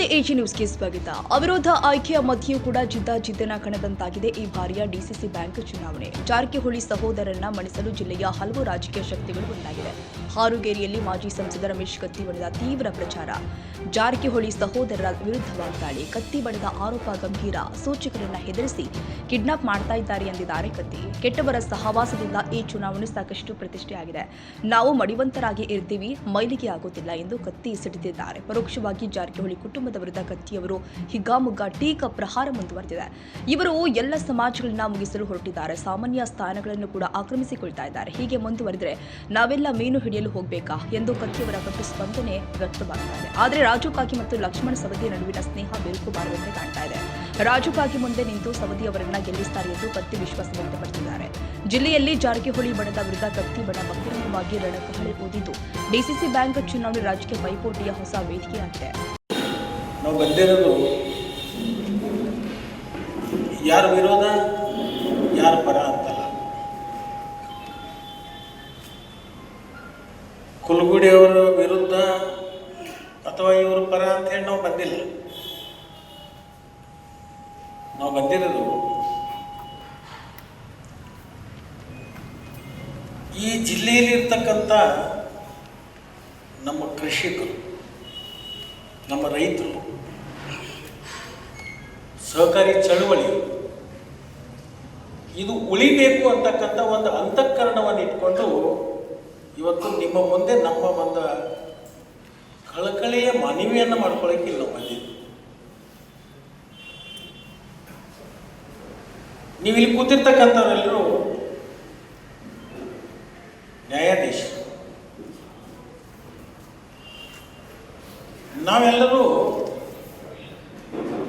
ನಮಸ್ತೆ ಎಜಿ ನ್ಯೂಸ್ಗೆ ಸ್ವಾಗತ. ಅವಿರೋಧ ಆಯ್ಕೆಯ ಮಧ್ಯೆಯೂ ಕೂಡ ಜಿದ್ದಾಜಿದ್ದನ ಕಣದಂತಾಗಿದೆ ಈ ಬಾರಿಯ ಡಿಸಿಸಿ ಬ್ಯಾಂಕ್ ಚುನಾವಣೆ. ಜಾರಕಿಹೊಳಿ ಸಹೋದರರನ್ನ ಮಣಿಸಲು ಜಿಲ್ಲೆಯ ಹಲವು ರಾಜಕೀಯ ಶಕ್ತಿಗಳು ಒಂದಾಗಿದೆ. ಹಾರುಗೇರಿಯಲ್ಲಿ ಮಾಜಿ ಸಂಸದ ರಮೇಶ್ ಕತ್ತಿ ಬಣದ ತೀವ್ರ ಪ್ರಚಾರ. ಜಾರಕಿಹೊಳಿ ಸಹೋದರರ ವಿರುದ್ಧ ವಾಗ್ದಾಳಿ. ಕತ್ತಿ ಬಣದ ಆರೋಪ ಗಂಭೀರ. ಸೂಚಕರನ್ನ ಹೆದರಿಸಿ ಕಿಡ್ನಾಪ್ ಮಾಡ್ತಾ ಇದ್ದಾರೆ ಎಂದಿದ್ದಾರೆ ಕತ್ತಿ. ಕೆಟ್ಟವರ ಸಹವಾಸದಿಂದ ಈ ಚುನಾವಣೆ ಸಾಕಷ್ಟು ಪ್ರತಿಷ್ಠೆಯಾಗಿದೆ. ನಾವು ಮಡಿವಂತರಾಗಿ ಇರ್ತೀವಿ, ಮೈಲಿಗೆ ಆಗುತ್ತಿಲ್ಲ ಎಂದು ಕತ್ತಿ ಸಿಡಿದಿದ್ದಾರೆ. ಪರೋಕ್ಷವಾಗಿ ಜಾರಕಿಹೊಳಿ ಕುಟುಂಬದ ವಿರುದ್ಧ ಕತ್ತಿಯವರು ಹಿಗ್ಗಾಮುಗ್ಗಾ ಟೀಕಾ ಪ್ರಹಾರ ಮುಂದುವರೆದಿದೆ. ಇವರು ಎಲ್ಲ ಸಮಾಜಗಳನ್ನ ಮುಗಿಸಲು ಹೊರಟಿದ್ದಾರೆ. ಸಾಮಾನ್ಯ ಸ್ಥಾನಗಳನ್ನು ಕೂಡ ಆಕ್ರಮಿಸಿಕೊಳ್ತಾ ಇದ್ದಾರೆ. ಹೀಗೆ ಮುಂದುವರೆದರೆ ನಾವೆಲ್ಲ ಮೀನು ಹಿಡಿಯಲು ಹೋಗಬೇಕಾ ಎಂದು ಕತ್ತಿಯವರ ಕಟ್ಟು ಸ್ಪಂದನೆ ವ್ಯಕ್ತವಾಗುತ್ತಿದೆ. ಆದರೆ ರಾಜು ಕಾಗಿ ಮತ್ತು ಲಕ್ಷ್ಮಣ ಸವದಿ ನಡುವಿನ ಸ್ನೇಹ ಬಿರುಕುಬಾರದಂತೆ ಕಾಣ್ತಾ ಇದೆ. ರಾಜು ಕಾಗಿ ಮುಂದೆ ನಿಂತು ಸವದಿ ಅವರನ್ನ ಗೆಲ್ಲಿಸುತ್ತಾರೆ ಎಂದು ಕತ್ತಿ ವಿಶ್ವಾಸ ವ್ಯಕ್ತಪಡಿಸಿದ್ದಾರೆ. ಜಿಲ್ಲೆಯಲ್ಲಿ ಜಾರಕಿಹೊಳಿ ಬಣದ ವಿರುದ್ಧ ಕತ್ತಿ ಬಣ ಬಹಿರಂಗವಾಗಿ ರಣಕಹಳೆ ಊದಿದ್ದು ಡಿಸಿಸಿ ಬ್ಯಾಂಕ್ ಚುನಾವಣೆ ರಾಜಕೀಯ ಪೈಪೋಟಿಯ ಹೊಸ ವೇದಿಕೆಯಾಗಿದೆ. ನಾವು ಬಂದಿರೋದು ಯಾರ ವಿರೋಧ ಯಾರ ಪರ ಅಂತಲ್ಲ. ಕುಲಗುಡಿ ಅವರ ವಿರುದ್ಧ ಅಥವಾ ಇವರ ಪರ ಅಂತ ಹೇಳಿ ನಾವು ಬಂದಿಲ್ಲ. ನಾವು ಬಂದಿರೋದು ಈ ಜಿಲ್ಲೆಯಲ್ಲಿರ್ತಕ್ಕಂಥ ನಮ್ಮ ಕೃಷಿಕರು, ನಮ್ಮ ರೈತರು, ಸಹಕಾರಿ ಚಳುವಳಿ ಇದು ಉಳಿಬೇಕು ಅಂತಕ್ಕಂಥ ಒಂದು ಅಂತಃಕರಣವನ್ನು ಇಟ್ಕೊಂಡು ಇವತ್ತು ನಿಮ್ಮ ಮುಂದೆ ನಮ್ಮ ಒಂದು ಕಳಕಳಿಯ ಮನವಿಯನ್ನು ಮಾಡ್ಕೊಳ್ಳೋಕೆ ಇಲ್ಲಿ ನಾವು ಬಂದಿದ್ದೀವಿ. ನೀವು ಇಲ್ಲಿ ಕೂತಿರ್ತಕ್ಕಂಥವರೆಲ್ಲರೂ ನ್ಯಾಯಾಧೀಶ. ನಾವೆಲ್ಲರೂ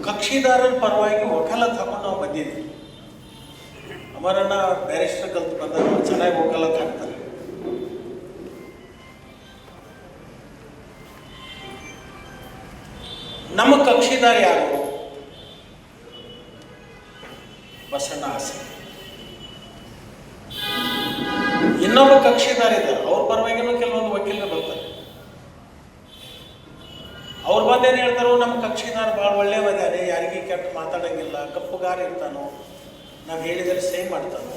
ಕಕ್ಷಿದಾರರ ಪರವಾಗಿ ವಕಾಲತ್ ಹಾಕೊಂಡು ನಾವು ಬಂದಿದ್ದೀವಿ. ಅಮರಣ್ಣ ಬ್ಯಾರಿಸ್ಟರ್ ಕಲ್ತು ಬಂದಾಗ ಚೆನ್ನಾಗಿ ವಕಾಲತ್ ಹಾಕ್ತಾರೆ. ನಮ್ಮ ಕಕ್ಷಿದಾರ ಯಾರು? ಬಸಣ್ಣ ಆಸೆ. ಇನ್ನೊಬ್ಬ ಕಕ್ಷಿದಾರ ಇದ್ದಾರೆ, ಅವ್ರ ಪರವಾಗಿನೂ ಕೆಲವೊಂದು ವಕೀಲರು ಬರ್ತಾರೆ. ಅವ್ರು ಬಂದೇನು ಹೇಳ್ತಾರೋ, ನಮ್ಮ ಕಕ್ಷಿದಾರ ಭಾಳ ಒಳ್ಳೆಯವಿದ್ದಾರೆ, ಯಾರಿಗೆ ಕೆಟ್ಟ ಮಾತಾಡೋಂಗಿಲ್ಲ, ಕಪ್ಪುಗಾರ ಇರ್ತಾನೋ, ನಾವು ಹೇಳಿದರೆ ಸೇವ್ ಮಾಡ್ತಾನೋ,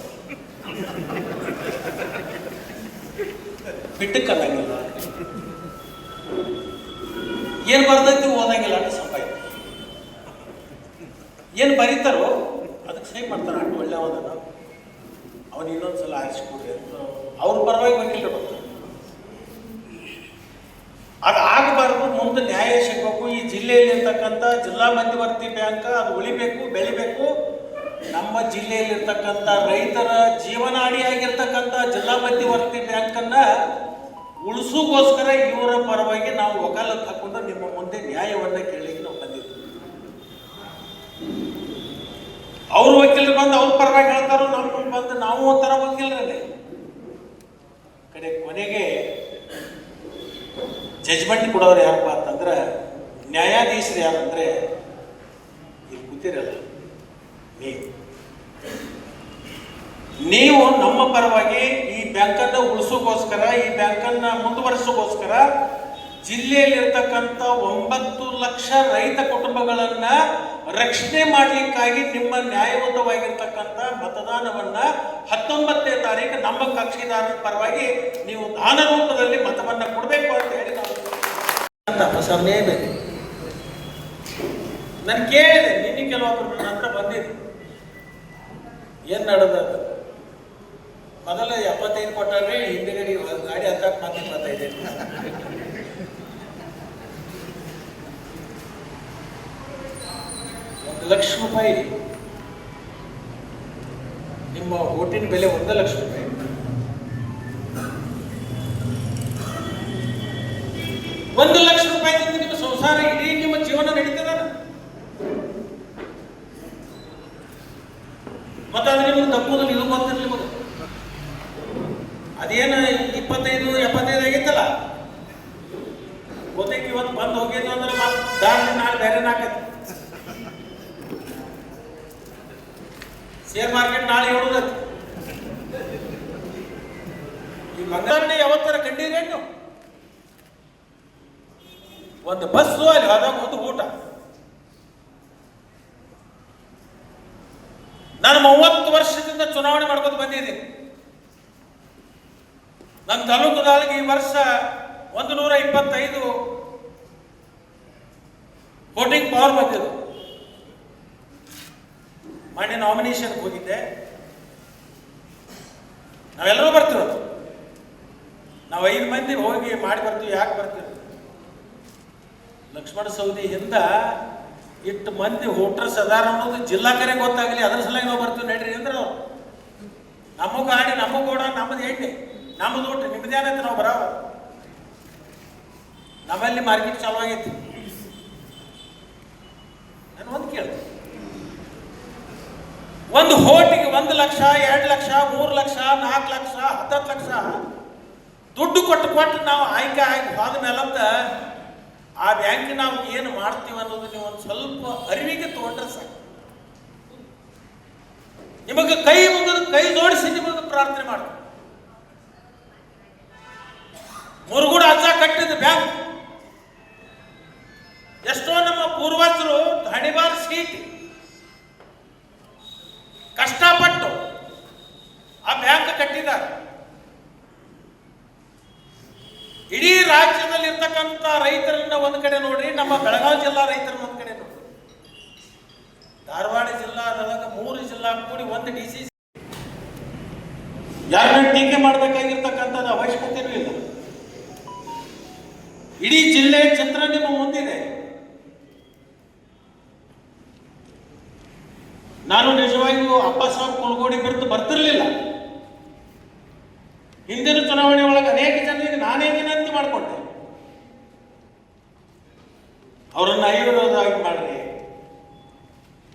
ಬಿಟ್ಟಕ್ಕೆ ಅನ್ನಂಗಿಲ್ಲ, ಏನು ಬರ್ದೈತಿ ಓದಂಗಿಲ್ಲ ಅಂತ ಸಂಪಾದ, ಏನು ಬರೀತಾರೋ ಅದಕ್ಕೆ ಸೇವ್ ಮಾಡ್ತಾರೆ. ಅಷ್ಟು ಒಳ್ಳೆಯವದನ್ನು ಅವನು ಇನ್ನೊಂದ್ಸಲ ಆರಿಸ್ಕೊಡ್ರಿ ಅಂತ ಅವ್ರ ಪರವಾಗಿ ವಕೀಲರು ಬರ್ತಾರೆ. ಅದು ಆಗಬಾರ್ದು. ಮುಂದೆ ನ್ಯಾಯ ಸಿಗಬೇಕು. ಈ ಜಿಲ್ಲೆಯಲ್ಲಿ ಇರ್ತಕ್ಕಂಥ ಜಿಲ್ಲಾ ಮಧ್ಯವರ್ತಿ ಬ್ಯಾಂಕ್ ಅದು ಉಳಿಬೇಕು, ಬೆಳಿಬೇಕು. ನಮ್ಮ ಜಿಲ್ಲೆಯಲ್ಲಿರ್ತಕ್ಕಂಥ ರೈತರ ಜೀವನಾಡಿಯಾಗಿರ್ತಕ್ಕಂಥ ಜಿಲ್ಲಾ ಮಧ್ಯವರ್ತಿ ಬ್ಯಾಂಕನ್ನು ಉಳಿಸೋಗೋಸ್ಕರ ಇವರ ಪರವಾಗಿ ನಾವು ವಕಾಲತ್ ಹಾಕೊಂಡು ನಿಮ್ಮ ಮುಂದೆ ನ್ಯಾಯವನ್ನು ಕೇಳಲಿಕ್ಕೆ ನಾವು ಬಂದಿದ್ದೀವಿ. ಅವ್ರ ವಕೀಲರು ಬಂದು ಅವ್ರ ಪರವಾಗಿ ಹೇಳ್ತಾರೋ, ನಮ್ಮ ಬಂದು ನಾವು ಒಂಥರ ವಕೀಲರಲ್ಲೇ ಕೊನೆಗೆ ಜಜ್ಮೆಂಟ್ ಕೊಡೋರು ಯಾರಪ್ಪ ಅಂತಂದ್ರೆ ನ್ಯಾಯಾಧೀಶರು ಯಾರಂದ್ರೆ ಇಲ್ಲಿ ಕೂತಿರಲ್ಲ ನೀವು ನಮ್ಮ ಪರವಾಗಿ ಈ ಬ್ಯಾಂಕನ್ನು ಉಳಿಸೋಗೋಸ್ಕರ, ಈ ಬ್ಯಾಂಕನ್ನು ಮುಂದುವರಿಸೋಗೋಸ್ಕರ ಜಿಲ್ಲೆಯಲ್ಲಿರ್ತಕ್ಕಂಥ 9 ಲಕ್ಷ ರೈತ ಕುಟುಂಬಗಳನ್ನ ರಕ್ಷಣೆ ಮಾಡಲಿಕ್ಕಾಗಿ ನಿಮ್ಮ ನ್ಯಾಯಯುತವಾಗಿರ್ತಕ್ಕಂಥ ಮತದಾನವನ್ನ 19ನೇ ತಾರೀಕು ನಮ್ಮ ಕಕ್ಷಿದಾರರ ಪರವಾಗಿ ನೀವು ದಾನ ರೂಪದಲ್ಲಿ ಮತವನ್ನ ಕೊಡಬೇಕು ಅಂತ ಹೇಳಿ ನಾವು ಸಮಯ ಬೇಕು. ನಾನು ಕೇಳಿದೆ, ನಿನ್ನೆ ಕೆಲವೊಬ್ಬರು ನನ್ನ ಹತ್ರ ಬಂದಿದೆ, ಏನು ನಡೆದ ಮೊದಲ 75 ಕೊಟ್ಟಾರ್ರಿ, ಹಿಂದಿಗಡೆ ಗಾಡಿ ಹತ್ತಕ್ಕೆ ಮತ್ತೆ 25. ₹1,00,000 ನಿಮ್ಮ ಓಟಿನ ಬೆಲೆ ₹1,00,000. ₹1,00,000 ನಿಮ್ಮ ಸಂಸಾರ ಇಡೀ ನಿಮ್ಮ ಜೀವನ ನಡೀತದ. ಮತ್ತೆ ಅದು ನಿಮ್ಗೆ ತಪ್ಪುದಿಲ್ಲ, ಇದು ಗೊತ್ತಿರಲಿ ನಿಮಗೆ. ಅದೇನು 25-75 ಆಗಿತ್ತಲ್ಲ, ಗೊತ್ತೈತಿ. ಇವತ್ತು ಬಂದು ಹೋಗಿದ್ದು ಅಂದ್ರೆ ಮತ್ತೆ ದಾರಿ ನಾಳೆ ಬೇರೆ ಹಾಕತ್ತೆ. ಶೇರ್ ಮಾರ್ಕೆಟ್ ನಾಳೆ ಹೇಳುದೈತಿ. ಈ ಮಂಗಳೂರಿನ ಯಾವತ್ತರ ಕಂಡಿರೇನು? ಒಂದು ಬಸ್ಸು ಅಲ್ಲಿ ಹೋದಾಗ ಒಂದು ಊಟ ನಾನು 30 ವರ್ಷದಿಂದ ಚುನಾವಣೆ ಮಾಡ್ಕೊಂಡು ಬಂದಿದ್ದೀನಿ. ನನ್ನ ತಾಲೂಕುದಾಳಿಗೆ ಈ ವರ್ಷ 125 ವೋಟಿಂಗ್ ಪವರ್ ಬಂದಿದ್ದು. ಮಾಡಿ ನಾಮಿನೇಷನ್ಗೆ ಹೋಗಿದ್ದೆ. ನಾವೆಲ್ಲರೂ ಬರ್ತಿರೋದು, ನಾವು 5 ಮಂದಿ ಹೋಗಿ ಮಾಡಿ ಬರ್ತೀವಿ. ಯಾಕೆ ಬರ್ತೀವಿ? ಲಕ್ಷ್ಮಣ ಸವದಿಯಿಂದ ಇಟ್ಟು ಮಂದಿ ವೋಟರ್ಸ್ ಅದಾರ ಅನ್ನೋದು ಜಿಲ್ಲಾಕರೇ ಗೊತ್ತಾಗಲಿ, ಅದ್ರ ಸಲುವಾಗಿ ನಾವು ಬರ್ತೀವಿ ನಡ್ರಿ ಅಂದ್ರೆ ಅವ್ರು ನಮಗೂ ಗಾಡಿ, ನಮಗೂ ಗೋಡ, ನಮ್ಮದು ಎಣ್ಣೆ, ನಮ್ಮದು ಊಟ, ನಿಮ್ಮದೇನೈತೆ ನಾವು ಬರಾವ. ನಮ್ಮಲ್ಲಿ ಮಾರ್ಕೆಟ್ ಚಾಲು ಆಗೈತಿ. ನಾನು ಒಂದು ಕೇಳ್ತೀನಿ, ಒಂದು ಹೋಟಿಗೆ 1 ಲಕ್ಷ, 2 ಲಕ್ಷ, 3 ಲಕ್ಷ, 4 ಲಕ್ಷ, 10 ಲಕ್ಷ ದುಡ್ಡು ಕೊಟ್ಟು ನಾವು ಆಯ್ಕೆ ಆಗಿ ಹೋದ ಮೇಲಂತ ಆ ಬ್ಯಾಂಕ್ ನಾವು ಏನು ಮಾಡ್ತೀವಿ ಅನ್ನೋದು ನೀವು ಒಂದು ಸ್ವಲ್ಪ ಅರಿವಿಗೆ ತಗೊಂಡ್ರೆ ಸಾಕು. ನಿಮಗೆ ಕೈ ಜೋಡಿಸಿ ನಿಮಗೆ ಪ್ರಾರ್ಥನೆ ಮಾಡಿ. ಮುರುಗುಡ ಅಜ್ಜ ಕಟ್ಟಿದ ಬ್ಯಾಂಕ್, ಎಷ್ಟೋ ನಮ್ಮ ಪೂರ್ವಜರು ಹಣಿಬಾರ್ ಸೀಟ್ ಕಷ್ಟಪಟ್ಟು ಆ ಬ್ಯಾಂಕ್ ಕಟ್ಟಿದ್ದಾರೆ. ಇಡೀ ರಾಜ್ಯದಲ್ಲಿ ಇರ್ತಕ್ಕಂಥ ರೈತರನ್ನ ಒಂದು ಕಡೆ ನೋಡ್ರಿ, ನಮ್ಮ ಬೆಳಗಾವಿ ಜಿಲ್ಲಾ ರೈತರನ್ನ ಒಂದು ಕಡೆ ನೋಡ್ರಿ, ಧಾರವಾಡ ಜಿಲ್ಲಾದೊಳಗೆ 3 ಜಿಲ್ಲಾ ಕೂಡಿ ಒಂದು DCC. ಯಾರನ್ನ ಟೀಕೆ ಮಾಡಬೇಕಾಗಿರ್ತಕ್ಕಂಥದ್ದು ಅವಶ್ಯಕತೆಯೂ ಇಲ್ಲ. ಇಡೀ ಜಿಲ್ಲೆ ಚಿತ್ರ ನಿಮ್ಮ ಮುಂದಿದೆ. ನಾನು ನಿಜವಾಗಿಯೂ ಅಪ್ಪಸಾಬ್ ಕುಲಗೋಡಿ ಬಿಟ್ಟು ಬರ್ತಿರ್ಲಿಲ್ಲ. ಹಿಂದಿನ ಚುನಾವಣೆ ಒಳಗೆ ಅನೇಕ ಜನರಿಗೆ ನಾನೇ ವಿನಂತಿ ಮಾಡಿಕೊಂಡೆ, ಅವರನ್ನ ಅವಿರೋಧವಾಗಿ ಮಾಡ್ರಿ,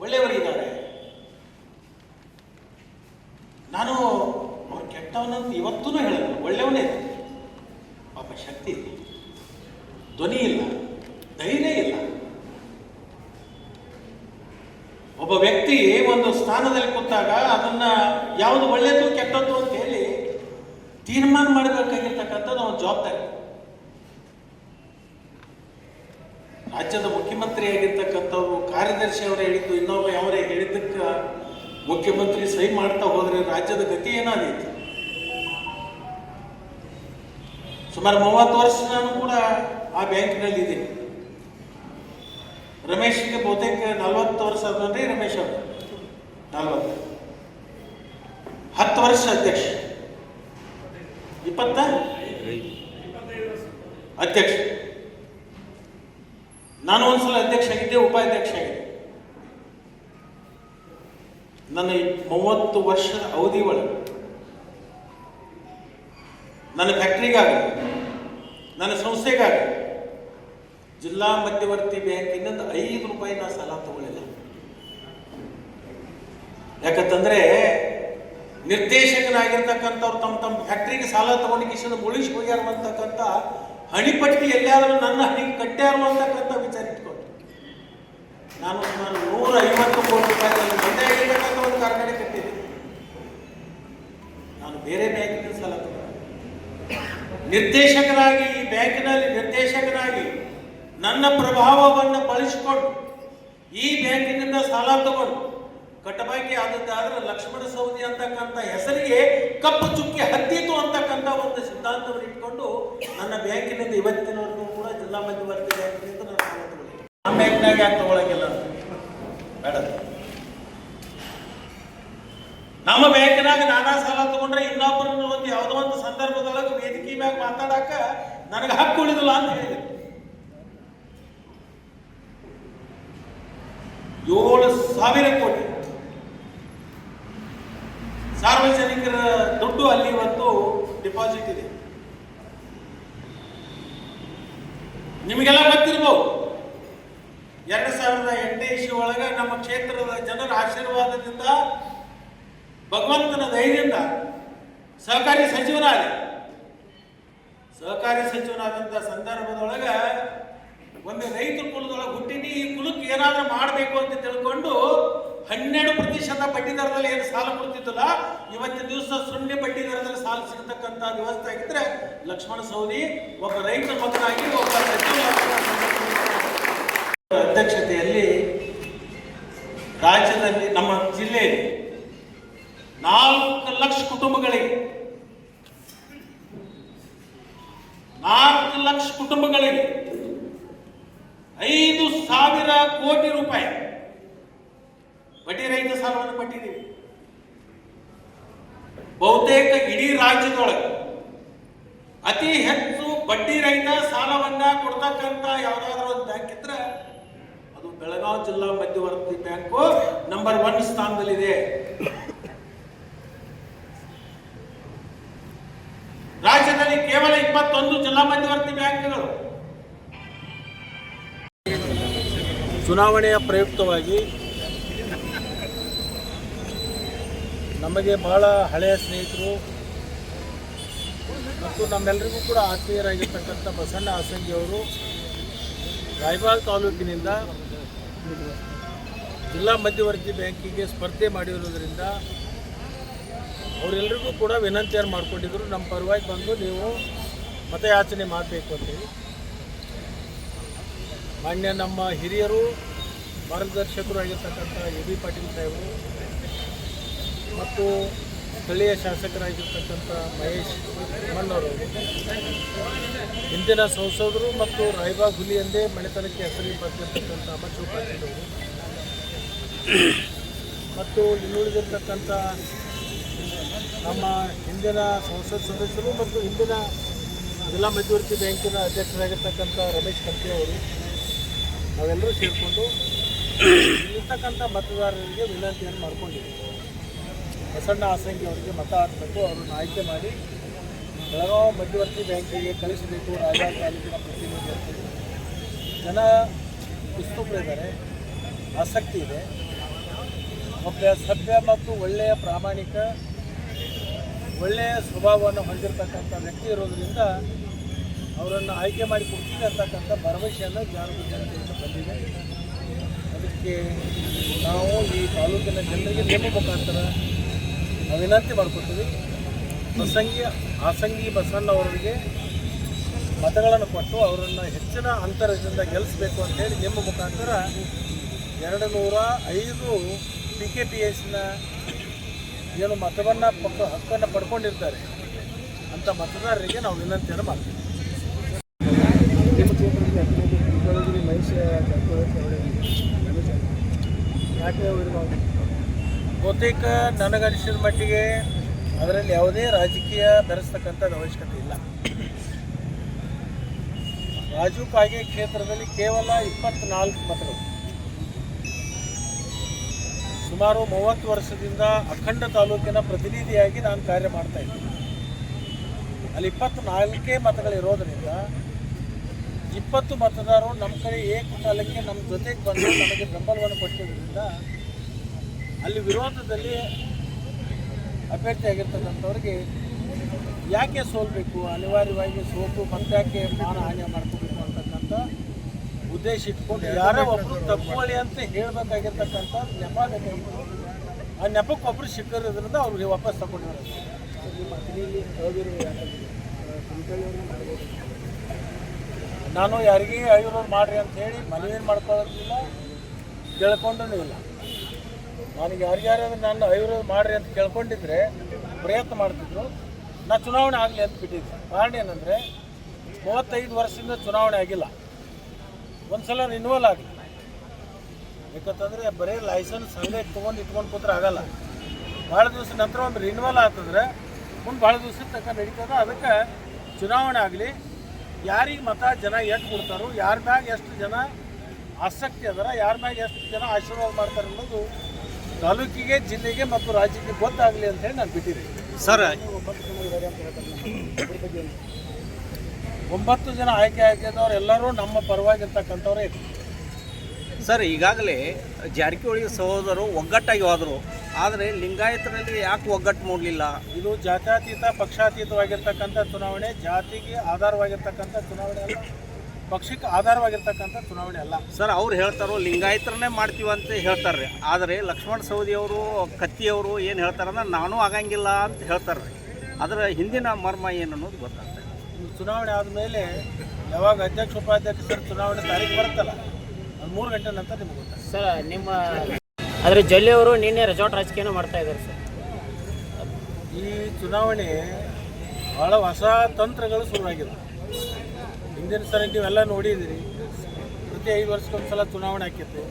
ಒಳ್ಳೆಯವರಿದ್ದಾರೆ. ನಾನು ಅವ್ರು ಕೆಟ್ಟವನಂತ ಇವತ್ತೂ ಹೇಳಿದ್ರು, ಒಳ್ಳೆಯವನೇ. ಪಾಪ ಶಕ್ತಿ ಇಲ್ಲ, ಧ್ವನಿ ಇಲ್ಲ, ಧೈರ್ಯ ಇಲ್ಲ. ಒಬ್ಬ ವ್ಯಕ್ತಿ ಒಂದು ಸ್ಥಾನದಲ್ಲಿ ಕೂತಾಗ ಅದನ್ನ ಯಾವುದು ಒಳ್ಳೆಯದು ಕೆಟ್ಟದ್ದು ಅಂತ ಹೇಳಿ ತೀರ್ಮಾನ ಮಾಡಬೇಕಾಗಿರ್ತಕ್ಕಂಥದ್ದು ಒಂದು ಜವಾಬ್ದಾರಿ. ರಾಜ್ಯದ ಮುಖ್ಯಮಂತ್ರಿ ಆಗಿರ್ತಕ್ಕಂಥವ್ರು, ಕಾರ್ಯದರ್ಶಿ ಅವರು ಹೇಳಿದ್ದು, ಇನ್ನೊಬ್ಬ ಅವರೇ ಹೇಳಿದ್ದಕ್ಕೆ ಮುಖ್ಯಮಂತ್ರಿ ಸಹಿ ಮಾಡ್ತಾ ಹೋದ್ರೆ ರಾಜ್ಯದ ಗತಿ ಏನಾದೈತಿ? ಸುಮಾರು 30 ವರ್ಷ ನಾನು ಕೂಡ ಆ ಬ್ಯಾಂಕಿನಲ್ಲಿ ಇದ್ದೀನಿ. ರಮೇಶ್ಗೆ ಬಹುತೇಕ 40 ವರ್ಷ ಆದ್ರೆ ರಮೇಶ್ ಅವರು 40, 10 ವರ್ಷ ಅಧ್ಯಕ್ಷ, 25 ಅಧ್ಯಕ್ಷ. ನಾನು ಒಂದ್ಸಲ ಅಧ್ಯಕ್ಷ ಆಗಿದ್ದೆ, ಉಪಾಧ್ಯಕ್ಷ ಆಗಿದ್ದೆ. ನನ್ನ 30 ವರ್ಷದ ಅವಧಿ ಒಳಗೆ ನನ್ನ ಫ್ಯಾಕ್ಟ್ರಿಗಾಗಲಿ, ನನ್ನ ಸಂಸ್ಥೆಗಾಗಲಿ ಜಿಲ್ಲಾ ಮಧ್ಯವರ್ತಿ ಬ್ಯಾಂಕಿನಿಂದ 5 ರೂಪಾಯಿ ನಾ ಸಾಲ ತಗೊಳ್ಳಿಲ್ಲ. ಯಾಕಂತಂದ್ರೆ ನಿರ್ದೇಶಕನಾಗಿರ್ತಕ್ಕಂಥವ್ರು ತಮ್ಮ ಫ್ಯಾಕ್ಟ್ರಿಗೆ ಸಾಲ ತಗೊಂಡು ಕಿಶನ್ ಮುಳಿಸಿ ಹೋಗ್ಯಾರ ಅಂತಕ್ಕಂಥ ಹಣಿಪಟ್ಟಿ ಎಲ್ಲಾದ್ರೂ ನನ್ನ ಹಣಿಗೆ ಕಟ್ಟ್ಯಾರು ಅಂತಕ್ಕಂಥ ವಿಚಾರ ಇಟ್ಕೊಂಡು ನಾನು ಸುಮಾರು 150 ಕೋಟಿ ರೂಪಾಯಿಗಳಲ್ಲಿ ಒಂದೇ ಆಗಿರ್ತಕ್ಕಂಥ ಒಂದು ಕಾರ್ಖಾನೆ ಕಟ್ಟಿದ್ದೆ. ನಾನು ಬೇರೆ ಬ್ಯಾಂಕಿನ ಸಾಲ ತಗೊಂಡು ನಿರ್ದೇಶಕನಾಗಿ, ಈ ಬ್ಯಾಂಕಿನಲ್ಲಿ ನಿರ್ದೇಶಕನಾಗಿ ನನ್ನ ಪ್ರಭಾವವನ್ನು ಬಳಸಿಕೊಂಡು ಈ ಬ್ಯಾಂಕಿನಿಂದ ಸಾಲ ತಗೊಂಡು ಕಟ್ಟಬಾಕಿ ಆದದ್ದಾದ್ರೆ ಲಕ್ಷ್ಮಣ ಸವದಿ ಅಂತಕ್ಕಂಥ ಹೆಸರಿಗೆ ಕಪ್ಪು ಚುಕ್ಕಿ ಹತ್ತಿತು ಅಂತಕ್ಕಂಥ ಒಂದು ಸಿದ್ಧಾಂತವನ್ನು ಇಟ್ಕೊಂಡು ನನ್ನ ಬ್ಯಾಂಕಿನಿಂದ ಇವತ್ತಿನವರೆಗೂ ಕೂಡ ಜಿಲ್ಲಾ ಮಧ್ಯವರ್ತಿ ಬ್ಯಾಂಕಿನಿಂದ ನಾನು ಸಾಲ ತಗೊಳ್ಳಿ. ಆ ಬ್ಯಾಂಕ್ನಾಗ ಯಾಕೆ ತಗೊಳಂಗಿಲ್ಲ ಬೇಡ. ನಮ್ಮ ಬ್ಯಾಂಕಿನಾಗ ನಾನಾ ಸಾಲ ತಗೊಂಡ್ರೆ ಇನ್ನೊಬ್ಬರನ್ನು ಒಂದು ಯಾವುದೋ ಒಂದು ಸಂದರ್ಭದೊಳಗೆ ವೇದಿಕೆ ಮ್ಯಾಗ ಮಾತಾಡಕ ನನಗೆ ಹಕ್ಕು ಉಳಿದಿಲ್ಲ ಅಂತ ಹೇಳಿದೆ. 7,000 ಕೋಟಿ ಸಾರ್ವಜನಿಕರ ದುಡ್ಡು ಅಲ್ಲಿ ಇವತ್ತು ಡಿಪಾಸಿಟ್ ಇದೆ. ನಿಮಗೆಲ್ಲ ಗೊತ್ತಿರ್ಬೋದು, 2008 ಒಳಗೆ ನಮ್ಮ ಕ್ಷೇತ್ರದ ಜನರ ಆಶೀರ್ವಾದದಿಂದ, ಭಗವಂತನ ಧೈರ್ಯದಿಂದ ಸಹಕಾರಿ ಸಚಿವನಾದಂಥ ಸಂದರ್ಭದೊಳಗೆ ಒಂದು ರೈತ ಕುಲದೊಳಗೆ ಹುಟ್ಟಿನಿ, ಈ ಕುಲಕ್ಕೆ ಏನಾದ್ರೂ ಮಾಡಬೇಕು ಅಂತ ತಿಳ್ಕೊಂಡು 12% ಬಡ್ಡಿ ದರದಲ್ಲಿ ಏನು ಸಾಲ ಕೊಡ್ತಿದ್ದಲ್ಲ, ಇವತ್ತಿನ ದಿವಸ 0 ಬಡ್ಡಿ ದರದಲ್ಲಿ ಸಾಲ ಸಿಗತಕ್ಕಂಥ ವ್ಯವಸ್ಥೆ ಆಗಿದ್ರೆ ಲಕ್ಷ್ಮಣ ಸವದಿ ಒಬ್ಬ ರೈತ ಮಗನಾಗಿ, ಒಬ್ಬ ಸಚಿವ ಅಧ್ಯಕ್ಷತೆಯಲ್ಲಿ ರಾಜ್ಯದಲ್ಲಿ, ನಮ್ಮ ಜಿಲ್ಲೆಯಲ್ಲಿ 4 ಲಕ್ಷ ಕುಟುಂಬಗಳಿಗೆ 4 ಲಕ್ಷ ಕುಟುಂಬಗಳಿಗೆ 5,000 ಕೋಟಿ ರೂಪಾಯಿ ಬಡ್ಡಿ ರಹಿತ ಸಾಲವನ್ನು ಕೊಟ್ಟಿದ್ದೀವಿ. ಬಹುತೇಕ ಇಡೀ ರಾಜ್ಯದೊಳಗೆ ಅತಿ ಹೆಚ್ಚು ಬಡ್ಡಿ ರಹಿತ ಸಾಲವನ್ನ ಕೊಡ್ತಕ್ಕಂಥ ಯಾವುದಾದ್ರೂ ಒಂದು ಬ್ಯಾಂಕ್ ಇದ್ರೆ ಅದು ಬೆಳಗಾವಿ ಜಿಲ್ಲಾ ಮಧ್ಯವರ್ತಿ ಬ್ಯಾಂಕು ನಂಬರ್ 1 ಸ್ಥಾನದಲ್ಲಿದೆ. ರಾಜ್ಯದಲ್ಲಿ ಕೇವಲ 21 ಜಿಲ್ಲಾ ಮಧ್ಯವರ್ತಿ ಬ್ಯಾಂಕ್ಗಳು. ಚುನಾವಣೆಯ ಪ್ರಯುಕ್ತವಾಗಿ ನಮಗೆ ಬಹಳ ಹಳೆಯ ಸ್ನೇಹಿತರು ಮತ್ತು ನಮ್ಮೆಲ್ಲರಿಗೂ ಕೂಡ ಆತ್ಮೀಯರಾಗಿರ್ತಕ್ಕಂಥ ಬಸಣ್ಣ ಹಾಸಂಗಿಯವರು ರಾಯಬಾಗ್ ತಾಲೂಕಿನಿಂದ ಜಿಲ್ಲಾ ಮಧ್ಯವರ್ತಿ ಬ್ಯಾಂಕಿಗೆ ಸ್ಪರ್ಧೆ ಮಾಡಿರುವುದರಿಂದ ಅವರೆಲ್ಲರಿಗೂ ಕೂಡ ವಿನಂತಿಯನ್ನು ಮಾಡಿಕೊಂಡಿದ್ದರು. ನಮ್ಮ ಪರವಾಗಿ ಬಂದು ನೀವು ಮತಯಾಚನೆ ಮಾಡಬೇಕು ಅಂತೇಳಿ. ಮಾನ್ಯ ನಮ್ಮ ಹಿರಿಯರು ಮಾರ್ಗದರ್ಶಕರು ಆಗಿರ್ತಕ್ಕಂಥ ಎ ಬಿ ಪಾಟೀಲ್ ಸಾಹೇಬರು ಮತ್ತು ಸ್ಥಳೀಯ ಶಾಸಕರಾಗಿರ್ತಕ್ಕಂಥ ಮಹೇಶ್ ಮಣ್ಣವರು, ಹಿಂದಿನ ಸಂಸದರು ಮತ್ತು ರಾಯಬಾಗ್ ಹುಲಿ ಎಂದೇ ಮನೆತನಕ್ಕೆ ಹೆಸರಿಗೆ ಬರ್ತಿರ್ತಕ್ಕಂಥ ಅಮರ್ಶಿವ ಪಾಟೀಲ್ ಅವರು ಮತ್ತು ಇನ್ನುಳಿದಿರ್ತಕ್ಕಂಥ ನಮ್ಮ ಹಿಂದಿನ ಸಂಸತ್ ಸದಸ್ಯರು ಮತ್ತು ಹಿಂದಿನ ಜಿಲ್ಲಾ ಮಧ್ಯವರ್ತಿ ಬ್ಯಾಂಕಿನ ಅಧ್ಯಕ್ಷರಾಗಿರ್ತಕ್ಕಂಥ ರಮೇಶ್ ಕಂತೆ ಅವರು ನಾವೆಲ್ಲರೂ ಸೇರಿಕೊಂಡು ಇಲ್ಲಿರ್ತಕ್ಕಂಥ ಮತದಾರರಿಗೆ ವಿನಂತಿಯನ್ನು ಮಾಡ್ಕೊಂಡಿದ್ದೀವಿ. ಬಸಣ್ಣ ಹಾಸಂಗಿ ಅವರಿಗೆ ಮತ ಹಾಕಬೇಕು, ಅವರನ್ನು ಆಯ್ಕೆ ಮಾಡಿ ಬೆಳಗಾವಿ ಮಧ್ಯವರ್ತಿ ಬ್ಯಾಂಕಿಗೆ ಕಳಿಸಬೇಕು. ರಾಯಬಾಗ್ ತಾಲೂಕಿನ ಪ್ರತಿನಿಧಿ ಜನ ಉತ್ಸುಕರಿದ್ದಾರೆ, ಆಸಕ್ತಿ ಇದೆ. ಒಬ್ಬ ಸಭ್ಯ ಮತ್ತು ಒಳ್ಳೆಯ ಪ್ರಾಮಾಣಿಕ ಒಳ್ಳೆಯ ಸ್ವಭಾವವನ್ನು ಹೊಂದಿರತಕ್ಕಂಥ ವ್ಯಕ್ತಿ ಇರೋದರಿಂದ ಅವರನ್ನು ಆಯ್ಕೆ ಮಾಡಿ ಕೊಡ್ತೀವಿ ಅಂತಕ್ಕಂಥ ಭರವಸೆಯನ್ನು ಜನತೆಯಿಂದ ಬಂದಿದೆ. ಅದಕ್ಕೆ ನಾವು ಈ ತಾಲೂಕಿನ ಜನರಿಗೆ ನೇಮ ಮುಖಾಂತರ ನಾವು ವಿನಂತಿ ಮಾಡ್ಕೊತೀವಿ. ಹಾಸಂಗಿ ಬಸಣ್ಣ ಅವರಿಗೆ ಮತಗಳನ್ನು ಕೊಟ್ಟು ಅವರನ್ನು ಹೆಚ್ಚಿನ ಅಂತರದಿಂದ ಗೆಲ್ಲಿಸಬೇಕು ಅಂತೇಳಿ ನೇಮ ಮುಖಾಂತರ 205 PKPSನ ಏನು ಮತವನ್ನು ಹಕ್ಕನ್ನು ಪಡ್ಕೊಂಡಿರ್ತಾರೆ ಅಂಥ ಮತದಾರರಿಗೆ ನಾವು ವಿನಂತಿಯನ್ನು ಮಾಡ್ತೀವಿ. ಬಹುತೇಕ ನನಗನಿಸಿದ ಮಟ್ಟಿಗೆ ಅದರಲ್ಲಿ ಯಾವುದೇ ರಾಜಕೀಯ ಬೆರೆಸ್ತಕ್ಕಂಥದ್ದು ಅವಶ್ಯಕತೆ ಇಲ್ಲ. ರಾಜು ಕಾಗೆ ಕ್ಷೇತ್ರದಲ್ಲಿ ಕೇವಲ 24 ಮತಗಳು. ಸುಮಾರು 30 ವರ್ಷದಿಂದ ಅಖಂಡ ತಾಲೂಕಿನ ಪ್ರತಿನಿಧಿಯಾಗಿ ನಾನು ಕಾರ್ಯ ಮಾಡ್ತಾ ಇದ್ದೀನಿ. ಅಲ್ಲಿ 24 ಮತಗಳಿರೋದರಿಂದ 20 ಮತದಾರರು ನಮ್ಮ ಕಡೆ ಏಕಕಾಲಕ್ಕೆ ನಮ್ಮ ಜೊತೆಗೆ ಬಂದು ನಮಗೆ ಬೆಂಬಲವನ್ನು ಕೊಟ್ಟಿದ್ದರಿಂದ ಅಲ್ಲಿ ವಿರೋಧದಲ್ಲಿ ಅಭ್ಯರ್ಥಿಯಾಗಿರ್ತಕ್ಕಂಥವ್ರಿಗೆ ಯಾಕೆ ಸೋಲ್ಬೇಕು, ಅನಿವಾರ್ಯವಾಗಿ ಸೋತು ಮತ್ತಾಕೆ ಮಾನಹಾನಿ ಮಾಡ್ಕೋಬೇಕು ಅಂತಕ್ಕಂಥ ಉದ್ದೇಶ ಇಟ್ಕೊಂಡು ಯಾರೋ ಒಬ್ಬರು ತಪ್ಪುವಳಿ ಅಂತ ಹೇಳಬೇಕಾಗಿರ್ತಕ್ಕಂಥ ನೆಪ ಬೇಕಾಗಿತ್ತು. ಆ ನೆಪಕ್ಕೊಬ್ಬರು ಸಿಕ್ಕಿರೋದ್ರಿಂದ ಅವ್ರಿಗೆ ವಾಪಸ್ ತಗೊಂಡಿದ್ದಾರೆ. ನಾನು ಯಾರಿಗೆ ಐರೋದು ಮಾಡಿರಿ ಅಂತ ಹೇಳಿ ಮನವಿಯನ್ನು ಮಾಡ್ಕೊಳ್ಳೋದಿಲ್ಲ, ಕೇಳ್ಕೊಂಡೂ ಇಲ್ಲ. ನನಗೆ ಯಾರ್ಯಾರು ನಾನು ಐರೋದು ಮಾಡಿರಿ ಅಂತ ಕೇಳ್ಕೊಂಡಿದ್ರೆ ಪ್ರಯತ್ನ ಮಾಡ್ತಿದ್ರು. ನಾ ಚುನಾವಣೆ ಆಗಲಿ ಅಂತ ಬಿಟ್ಟಿದ್ದೆ. ಕಾರಣ ಏನಂದರೆ 35 ವರ್ಷದಿಂದ ಚುನಾವಣೆ ಆಗಿಲ್ಲ. ಒಂದು ಸಲ ರಿನ್ಯೂವಲ್ ಆಗಲಿ, ಯಾಕಂತಂದರೆ ಬರೀ ಲೈಸೆನ್ಸ್ ಹಂಗೆ ಇಟ್ಕೊಂಡು ಕೂತ್ರೆ ಆಗಲ್ಲ. ಭಾಳ ದಿವಸ ನಂತರ ಒಂದು ರಿನ್ಯೂವಲ್ ಆಗ್ತಂದ್ರೆ ಮುಂದೆ ಭಾಳ ದಿವಸದ ತನಕ ನಡೀತದೆ. ಅದಕ್ಕೆ ಚುನಾವಣೆ ಆಗಲಿ, ಯಾರಿಗೆ ಮತ ಜನ ಎಷ್ಟು ಕೊಡ್ತಾರೋ, ಯಾರ ಮ್ಯಾಗ ಎಷ್ಟು ಜನ ಆಸಕ್ತಿ ಅದರ, ಯಾರ ಮ್ಯಾಗ ಎಷ್ಟು ಜನ ಆಶೀರ್ವಾದ ಮಾಡ್ತಾರೆ ಅನ್ನೋದು ತಾಲೂಕಿಗೆ, ಜಿಲ್ಲೆಗೆ ಮತ್ತು ರಾಜ್ಯಕ್ಕೆ ಗೊತ್ತಾಗಲಿ ಅಂತ ಹೇಳಿ ನಾನು ಬಿಟ್ಟಿದ್ದೀನಿ. ಸರ್ 9 ಜನ ಆಯ್ಕೆ ಆಗಿದ್ದವ್ರು ಎಲ್ಲರೂ ನಮ್ಮ ಪರವಾಗಿರ್ತಕ್ಕಂಥವ್ರೇ ಇದ್ರು. ಸರ್, ಈಗಾಗಲೇ ಜಾರಕಿಹೊಳಿ ಸಹೋದರರು ಒಗ್ಗಟ್ಟಾಗಿ ಹೋದರು, ಆದರೆ ಲಿಂಗಾಯತರಲ್ಲಿ ಯಾಕೆ ಒಗ್ಗಟ್ಟು ಮೂಡಲಿಲ್ಲ? ಇದು ಜಾತ್ಯತೀತ ಪಕ್ಷಾತೀತವಾಗಿರ್ತಕ್ಕಂಥ ಚುನಾವಣೆ, ಜಾತಿಗೆ ಆಧಾರವಾಗಿರ್ತಕ್ಕಂಥ ಚುನಾವಣೆ ಅಲ್ಲ, ಪಕ್ಷಕ್ಕೆ ಆಧಾರವಾಗಿರ್ತಕ್ಕಂಥ ಚುನಾವಣೆ ಅಲ್ಲ. ಸರ್, ಅವ್ರು ಹೇಳ್ತಾರೋ ಲಿಂಗಾಯತರನ್ನೇ ಮಾಡ್ತೀವಿ ಅಂತ ಹೇಳ್ತಾರೆ, ಆದರೆ ಲಕ್ಷ್ಮಣ ಸವದಿಯವರು, ಕತ್ತಿಯವರು ಏನು ಹೇಳ್ತಾರಂದ್ರೆ ನಾನು ಆಗಂಗಿಲ್ಲ ಅಂತ ಹೇಳ್ತಾರೆ. ಅದರ ಹಿಂದಿನ ಮರ್ಮ ಏನು ಅನ್ನೋದು ಗೊತ್ತಾಗ್ತದೆ. ಚುನಾವಣೆ ಆದಮೇಲೆ ಯಾವಾಗ ಅಧ್ಯಕ್ಷ ಉಪಾಧ್ಯಕ್ಷರ ಚುನಾವಣೆ ತಾರೀಕು ಬರುತ್ತಲ್ಲ, ಅದು 3 ಗಂಟೆ ನಂತರ ನಿಮ್ಗೆ ಗೊತ್ತಾಗ್ತದೆ. ಸರ್, ನಿಮ್ಮ ಆದರೆ ಜಲ್ಲಿಯವರು ನಿನ್ನೆ ರೆಸಾರ್ಟ್ ರಾಜಕೀಯನ ಮಾಡ್ತಾ ಇದ್ದಾರೆ ಸರ್. ಈ ಚುನಾವಣೆ ಭಾಳ ಹೊಸ ತಂತ್ರಗಳು ಶುರುವಾಗಿದೆ. ಹಿಂದಿನ ಸಲ ನೀವೆಲ್ಲ ನೋಡಿದಿರಿ, ಪ್ರತಿ 5 ವರ್ಷಕ್ಕೊಂದ್ಸಲ ಚುನಾವಣೆ ಆಕಿತ್ತು.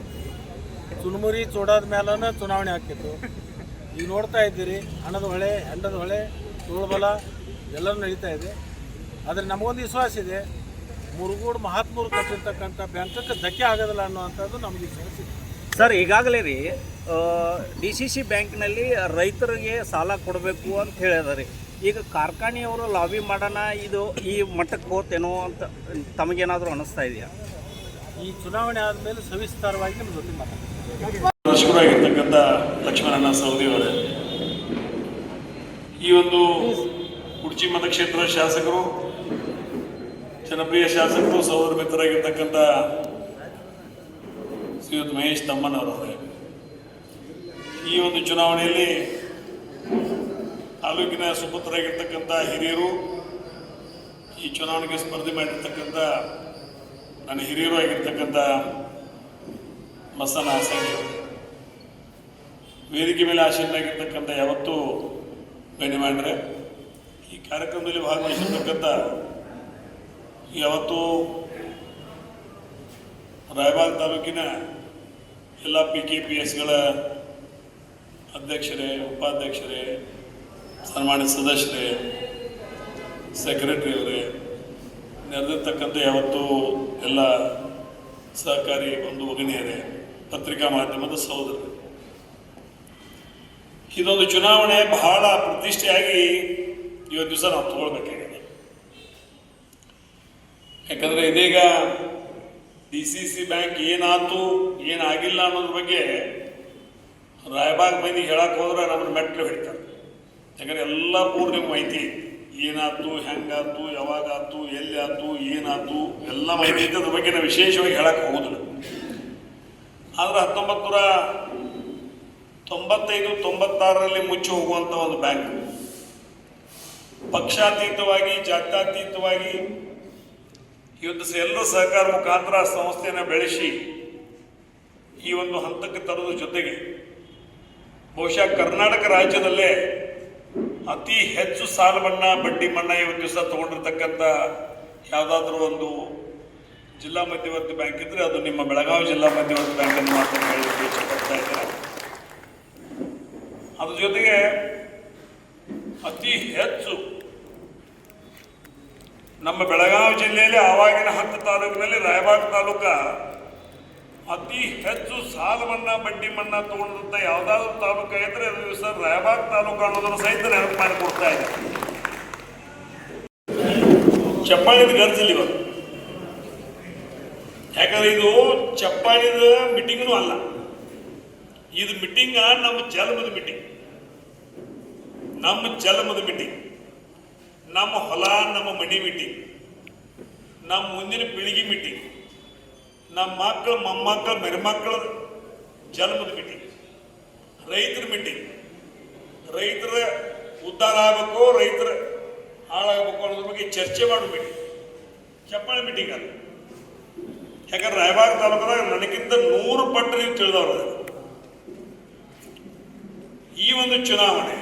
ಚುನುಮುರಿ ಚೂಡಾದ ಮೇಲೂ ಚುನಾವಣೆ ಆಕಿತ್ತು. ಈಗ ನೋಡ್ತಾ ಇದ್ದೀರಿ, ಹಣದ ಹೊಳೆ, ಹೆಂಡದ ಹೊಳೆ, ತೋಳ್ಬಲ ಎಲ್ಲರೂ ನಡೀತಾ ಇದೆ. ಆದರೆ ನಮಗೊಂದು ವಿಶ್ವಾಸ ಇದೆ, ಮುರುಗೋಡು ಮಹಾತ್ಮರು ಕಟ್ಟಿರ್ತಕ್ಕಂಥ ಬ್ಯಾಂಕಕ್ಕೆ ಧಕ್ಕೆ ಆಗೋದಿಲ್ಲ ಅನ್ನುವಂಥದ್ದು ನಮಗೆ ವಿಶ್ವಾಸ ಇದೆ. ಸರ್, ಈಗಾಗಲೇ ರೀ DCC ಬ್ಯಾಂಕ್ನಲ್ಲಿ ರೈತರಿಗೆ ಸಾಲ ಕೊಡಬೇಕು ಅಂತ ಹೇಳಿದಾರೆ. ಈಗ ಕಾರ್ಖಾನೆಯವರು ಲಾಬಿ ಮಾಡೋಣ, ಇದು ಈ ಮಟ್ಟಕ್ಕೆ ಹೋತೇನೋ ಅಂತ ತಮಗೇನಾದರೂ ಅನ್ನಿಸ್ತಾ ಇದೆಯಾ? ಈ ಚುನಾವಣೆ ಆದಮೇಲೆ ಸವಿಸ್ತಾರವಾಗಿ ನಿಮ್ಮ ಜೊತೆ ಮಾತಾಡ್ತೀವಿ. ಮಶಹೂರಾಗಿರ್ತಕ್ಕಂಥ ಲಕ್ಷ್ಮಣಣ್ಣ ಸವದಿ ಅವರೇ, ಈ ಒಂದು ಕುಡ್ಚಿ ಮತಕ್ಷೇತ್ರದ ಶಾಸಕರು, ಜನಪ್ರಿಯ ಶಾಸಕರು, ಸಹೋದರ ಮಿತ್ರರಾಗಿರ್ತಕ್ಕಂಥ ಶ್ರೀಯುತ ಮಹೇಶ್ ತಮ್ಮಣ್ಣವರವರೇ, ಈ ಒಂದು ಚುನಾವಣೆಯಲ್ಲಿ ತಾಲೂಕಿನ ಸುಪುತ್ರರಾಗಿರ್ತಕ್ಕಂಥ ಹಿರಿಯರು, ಈ ಚುನಾವಣೆಗೆ ಸ್ಪರ್ಧೆ ಮಾಡಿರ್ತಕ್ಕಂಥ ನನ್ನ ಹಿರಿಯರು ಆಗಿರ್ತಕ್ಕಂಥ ಮಸನ ಹಾಸಂಗಿ, ವೇದಿಕೆ ಮೇಲೆ ಆಶೀರ್ನಾಗಿರ್ತಕ್ಕಂಥ ಯಾವತ್ತೂ ಗಣ್ಯಮಾನ್ರೆ, ಈ ಕಾರ್ಯಕ್ರಮದಲ್ಲಿ ಭಾಗವಹಿಸಿರ್ತಕ್ಕಂಥ ಯಾವತ್ತೂ ರಾಯಬಾಗ್ ತಾಲೂಕಿನ ಎಲ್ಲ PKPSಗಳ ಅಧ್ಯಕ್ಷರೇ, ಉಪಾಧ್ಯಕ್ಷರೇ, ಸನ್ಮಾನಿತ ಸದಸ್ಯರೇ, ಸೆಕ್ರೆಟರಿ ಅವರೇ, ನೆರೆದಿರ್ತಕ್ಕಂಥ ಯಾವತ್ತೂ ಎಲ್ಲ ಸಹಕಾರಿ ಬಂಧು ಭಗಿನಿಯರೇ, ಪತ್ರಿಕಾ ಮಾಧ್ಯಮದ ಸಹೋದರರು, ಇದೊಂದು ಚುನಾವಣೆ ಬಹಳ ಪ್ರತಿಷ್ಠೆಯಾಗಿ ಇವತ್ತು ದಿವಸ ನಾವು ತಗೊಳ್ಬೇಕಾಗಿದೆ. ಯಾಕಂದರೆ ಇದೀಗ DCC ಬ್ಯಾಂಕ್ ಏನಾಯ್ತು ಏನಾಗಿಲ್ಲ ಅನ್ನೋದ್ರ ಬಗ್ಗೆ ರಾಯಬಾಗ್ ಮಂದಿಗೆ ಹೇಳಕ್ಕೆ ಹೋದ್ರೆ ನಮ್ಮನ್ನು ಮೆಟ್ಲು ಹಿಡ್ತಾರೆ. ಯಾಕಂದರೆ ಎಲ್ಲ ಪೂರ್ಣ ಮಾಹಿತಿ ಏನಾಯ್ತು, ಹೆಂಗಾಯ್ತು, ಯಾವಾಗಾಯ್ತು, ಎಲ್ಲಿ ಆಯ್ತು, ಏನಾಯ್ತು ಎಲ್ಲ ಮಾಹಿತಿ ಇತ್ತು. ಅದ್ರ ಬಗ್ಗೆ ನಾವು ವಿಶೇಷವಾಗಿ ಹೇಳಕ್ಕೆ ಹೋಗೋದಿಲ್ಲ. ಆದರೆ 1995-96ರಲ್ಲಿ ಮುಚ್ಚಿ ಹೋಗುವಂಥ ಒಂದು ಬ್ಯಾಂಕ್, ಪಕ್ಷಾತೀತವಾಗಿ, ಜಾತ್ಯಾತೀತವಾಗಿ ಇವತ್ತು ಎಲ್ಲರೂ ಸಹಕಾರ ಮುಖಾಂತರ ಸಂಸ್ಥೆಯನ್ನು ಬೆಳೆಸಿ ಈ ಒಂದು ಹಂತಕ್ಕೆ ತರೋದ್ರ ಜೊತೆಗೆ ಬಹುಶಃ ಕರ್ನಾಟಕ ರಾಜ್ಯದಲ್ಲೇ ಅತಿ ಹೆಚ್ಚು ಸಾಲ ಮನ್ನಾ, ಬಡ್ಡಿ ಮನ್ನಾ ಇವತ್ತು ದಿವಸ ತಗೊಂಡಿರ್ತಕ್ಕಂಥ ಯಾವುದಾದ್ರೂ ಒಂದು ಜಿಲ್ಲಾ ಮಧ್ಯವರ್ತಿ ಬ್ಯಾಂಕ್ ಇದ್ದರೆ ಅದು ನಿಮ್ಮ ಬೆಳಗಾವಿ ಜಿಲ್ಲಾ ಮಧ್ಯವರ್ತಿ ಬ್ಯಾಂಕ್ ಅನ್ನು ಮಾತ್ರ ಹೇಳಲಿಕ್ಕೆ ಇಷ್ಟಪಡ್ತಾ ಇದ್ದಾರೆ. ಅದ್ರ ಜೊತೆಗೆ ಅತಿ ಹೆಚ್ಚು ನಮ್ಮ ಬೆಳಗಾವಿ ಜಿಲ್ಲೆಯಲ್ಲಿ ಆವಾಗಿನ 10 ತಾಲೂಕಿನಲ್ಲಿ ರಾಯಬಾಗ್ ತಾಲೂಕ ಅತಿ ಹೆಚ್ಚು ಸಾಲ ಮನ್ನಾ, ಬಡ್ಡಿ ಮನ್ನಾ ತಗೊಂಡಂಥ ಯಾವುದಾದ್ರೂ ತಾಲೂಕು ಇದ್ರೆ ಅದು ಸರ್ ರಾಯಬಾಗ್ ತಾಲೂಕು ಅನ್ನೋದನ್ನು ಸಹಿತ ನೆನಪು ಮಾಡಿ ಕೊಡ್ತಾ ಇದೆ. ಚಪ್ಪಾಳಿದ ಗರ್ಜಿಲ್ಲ ಇವತ್ತು. ಯಾಕಂದ್ರೆ ಇದು ಚಪ್ಪಾಳಿದ ಮೀಟಿಂಗ್ನೂ ಅಲ್ಲ, ಇದು ಮೀಟಿಂಗ್ ನಮ್ಮ ಜನ್ಮದ ಮೀಟಿಂಗ್, ನಮ್ಮ ಜನ್ಮದ ಮೀಟಿಂಗ್, ನಮ್ಮ ಹೊಲ, ನಮ್ಮ ಮನೆ ಮೀಟಿಂಗ್, ನಮ್ಮ ಮುಂದಿನ ಪೀಳಿಗೆ ಮೀಟಿಂಗ್, ನಮ್ಮ ಮಕ್ಕಳು, ಮೊಮ್ಮಕ್ಕಳು, ಮೆರೆಮಕ್ಕಳ ಜನ್ಮದ ಮೀಟಿಂಗ್, ರೈತರ ಮೀಟಿಂಗ್. ರೈತರ ಉದ್ಧಾರ ಆಗಬೇಕು, ರೈತರ ಹಾಳಾಗಬೇಕು ಅನ್ನೋದ್ರ ಬಗ್ಗೆ ಚರ್ಚೆ ಮಾಡೋ ಮೀಟಿಂಗ್, ಚಪ್ಪಾಳೆ ಮೀಟಿಂಗ್ ಅಲ್ಲ. ಯಾಕಂದ್ರೆ ರಾಯಬಾಗ್ ತಾಲೂಕದಾಗ ನನಗಿಂತ 100 ಪಟ್ಟು ನೀವು ತಿಳಿದವರು. ಈ ಒಂದು ಚುನಾವಣೆ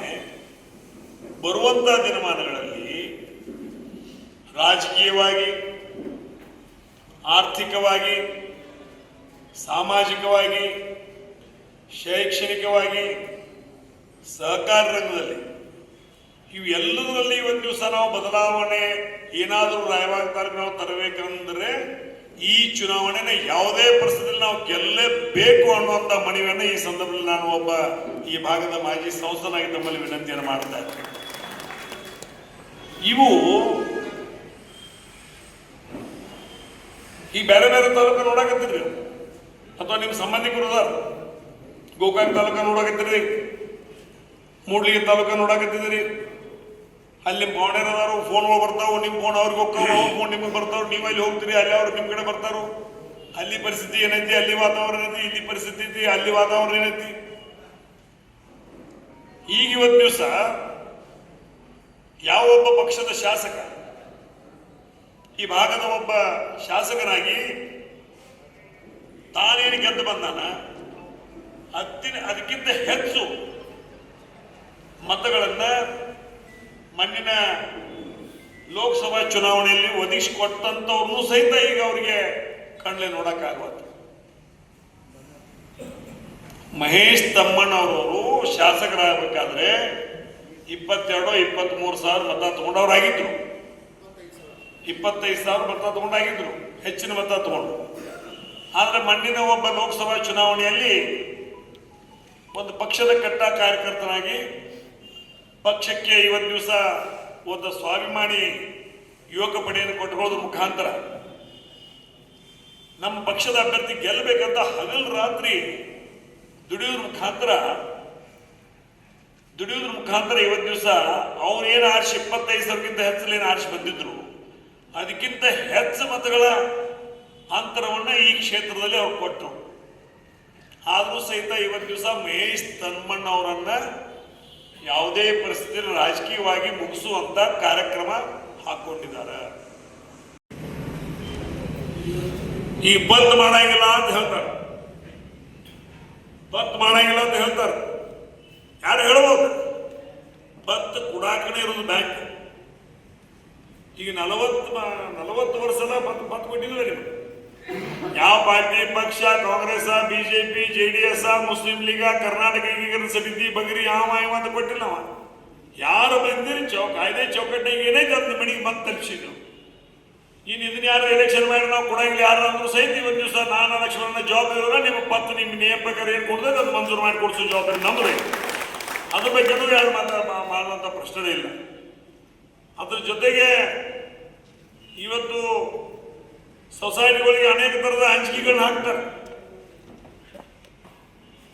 ಬರುವಂಥ ದಿನಮಾನಗಳಲ್ಲಿ ರಾಜಕೀಯವಾಗಿ, ಆರ್ಥಿಕವಾಗಿ, ಸಾಮಾಜಿಕವಾಗಿ, ಶೈಕ್ಷಣಿಕವಾಗಿ, ಸಹಕಾರ ರಂಗದಲ್ಲಿ ಇವೆಲ್ಲದರಲ್ಲಿ ಒಂದು ದಿವಸ ನಾವು ಬದಲಾವಣೆ ಏನಾದರೂ ರಾಯಬಾಗ್ ತಾಲೂಕು ನಾವು ತರಬೇಕಂದ್ರೆ ಈ ಚುನಾವಣೆನ ಯಾವುದೇ ಪರಿಸ್ಥಿತಿಯಲ್ಲಿ ನಾವು ಗೆಲ್ಲಲೇಬೇಕು ಅನ್ನುವಂಥ ಮನವಿಯನ್ನು ಈ ಸಂದರ್ಭದಲ್ಲಿ ನಾನು ಒಬ್ಬ ಈ ಭಾಗದ ಮಾಜಿ ಸಂಸದನಾಗಿ ತಮ್ಮಲ್ಲಿ ವಿನಂತಿಯನ್ನು ಮಾಡ್ತಾ ಇದ್ದೇನೆ. ಇವು ಈ ಬೇರೆ ಬೇರೆ ತಾಲೂಕು ನೋಡಕತ್ತೀರಿ ಅಥವಾ ನಿಮ್ಮ ಸಂಬಂಧಿಕರು ಅದಾರ, ಗೋಕಾಕ್ ತಾಲೂಕ ನೋಡಕತ್ತೀರಿ, ಮೂಡ್ಲಿಗಿ ತಾಲೂಕ ನೋಡಕತ್ತಿದ್ದೀರಿ, ಅಲ್ಲಿ ಮೌನೇರದಾರು ಫೋನ್ಗಳು ಬರ್ತಾವೆ, ನಿಮ್ಮ ಫೋನ್ ಅವ್ರಿಗೆ ಹೋಗ್ತಾವೆ, ಅವ್ರ ಫೋನ್ ನಿಮಗೆ ಬರ್ತಾವೆ, ನೀವು ಅಲ್ಲಿ ಹೋಗ್ತೀರಿ, ಅಲ್ಲಿ ಅವ್ರು ನಿಮ್ಮ ಕಡೆ ಬರ್ತಾರೋ. ಅಲ್ಲಿ ಪರಿಸ್ಥಿತಿ ಏನೈತಿ, ಅಲ್ಲಿ ವಾತಾವರಣ ಏನೈತಿ, ಇಲ್ಲಿ ಪರಿಸ್ಥಿತಿ ಐತಿ, ಅಲ್ಲಿ ವಾತಾವರಣ ಏನೈತಿ. ಈಗ ಇವತ್ತು ದಿವಸ ಯಾವ ಒಬ್ಬ ಪಕ್ಷದ ಶಾಸಕ ಈ ಭಾಗದ ಒಬ್ಬ ಶಾಸಕನಾಗಿ ತಾನೇನು ಗೆದ್ದು ಬಂದಾನ, ಅದಕ್ಕಿಂತ ಹೆಚ್ಚು ಮತಗಳನ್ನ ಮಣ್ಣಿನ ಲೋಕಸಭಾ ಚುನಾವಣೆಯಲ್ಲಿ ಒದಗಿಸಿಕೊಟ್ಟಂಥವ್ರನ್ನೂ ಸಹಿತ ಈಗ ಅವರಿಗೆ ಕಣ್ಲೆ ನೋಡಕ್ಕಾಗವತ್ತು. ಮಹೇಶ್ ತಮ್ಮಣ್ಣವರವರು ಶಾಸಕರಾಗಬೇಕಾದ್ರೆ 22-23 ಸಾವಿರ ಮತ ತಗೊಂಡವರಾಗಿದ್ರು. 25 ಸಾವಿರ ಮತ ತಗೊಂಡಾಗಿದ್ರು, ಹೆಚ್ಚಿನ ಮತ ತಗೊಂಡು. ಆದರೆ ಮಣ್ಣಿನ ಒಬ್ಬ ಲೋಕಸಭಾ ಚುನಾವಣೆಯಲ್ಲಿ ಒಂದು ಪಕ್ಷದ ಕಟ್ಟ ಕಾರ್ಯಕರ್ತನಾಗಿ ಪಕ್ಷಕ್ಕೆ ಇವತ್ತು ದಿವಸ ಒಂದು ಸ್ವಾಭಿಮಾನಿ ಯುವಕ ಪಡೆಯನ್ನು ಕೊಟ್ಟುಕೊಳ್ಳೋದ್ರ ಮುಖಾಂತರ ನಮ್ಮ ಪಕ್ಷದ ಅಭ್ಯರ್ಥಿ ಗೆಲ್ಲಬೇಕಂತ ಹಗಲು ರಾತ್ರಿ ದುಡಿಯೋದ್ರ ಮುಖಾಂತರ ಇವತ್ತು ದಿವಸ ಅವನೇನು ಆರ್ಸಿ 25 ಸಾವಿರಕ್ಕಿಂತ ಹೆಚ್ಚಲೇನು ಆರ್ಸಿ ಬಂದಿದ್ರು, ಅದಕ್ಕಿಂತ ಹೆಚ್ಚು ಮತಗಳ ಅಂತರವನ್ನು ಈ ಕ್ಷೇತ್ರದಲ್ಲಿ ಅವ್ರು ಕೊಟ್ಟರು. ಆದರೂ ಸಹಿತ ಇವತ್ತು ದಿವಸ ಮಹೇಶ್ ತಮ್ಮಣ್ಣವರನ್ನ ಯಾವುದೇ ಪರಿಸ್ಥಿತಿಯಲ್ಲಿ ರಾಜಕೀಯವಾಗಿ ಮುಗಿಸುವಂತ ಕಾರ್ಯಕ್ರಮ ಹಾಕೊಂಡಿದ್ದಾರೆ. ಈ ಬಂದ್ ಮಾಡಂಗಿಲ್ಲ ಅಂತ ಹೇಳ್ತಾರೆ, ಯಾರು ಹೇಳ್ಬೋದು? ಬಂದ್ ಕುಡಾಕನೇ ಇರೋದು ಬ್ಯಾಂಕ್. ಈಗ 40 ವರ್ಷದ ಬಂದ್ ಕೊಟ್ಟಿಲ್ಲ ನಿಮ್ಗೆ. ಯಾವ ಪಾರ್ಟಿ ಪಕ್ಷ, ಕಾಂಗ್ರೆಸ್, ಬಿಜೆಪಿ, JDS, ಮುಸ್ಲಿಂ ಲೀಗ, ಕರ್ನಾಟಕ ಏಕೀಕರಣ ಸಮಿತಿ, ಬಗರಿ ಯಾವ ಅಂತ ಕೊಟ್ಟಿಲ್ಲ. ಯಾರು ಬಂದಿರಿ ಕಾಯ್ದೆ ಚೌಕಟ್ಟಿಗೆ ಏನೈತೆ ಅದನ್ನ ಮನೆಗೆ ಬಂದು ತಲುಪಿಸಿದ್ರು. ಇನ್ನು ಇದನ್ನ ಯಾರು ಎಲೆಕ್ಷನ್ ಮಾಡಿ ನಾವು ಕೊಡಂಗಿಲ್ಲ ಯಾರು ಅಂದ್ರೂ ಸಹಿತ ಇವತ್ತು ದಿವಸ ನಾನು ಲಕ್ಷ್ಮಣನ ಜವಾಬ್ದಾರಿ ನಿಮ್ಮ ಪತ್ತು ನಿಮ್ಮ ನಿಯಮ ಪ್ರಕಾರ ಏನು ಕೊಡ್ತದೆ ಅದು ಮಂಜೂರು ಮಾಡಿ ಕೊಡಿಸೋ ಜವಾಬ್ದಾರಿ ನಮ್ದು. ಅದ್ರ ಬಗ್ಗೆನೂ ಯಾರು ಮಾಡುವಂಥ ಪ್ರಶ್ನೆ ಇಲ್ಲ. ಅದ್ರ ಜೊತೆಗೆ ಇವತ್ತು ಸೊಸೈಟಿಗಳಿಗೆ ಅನೇಕ ಥರದ ಹಂಚಿಕೆಗಳನ್ನ ಹಾಕ್ತಾರೆ.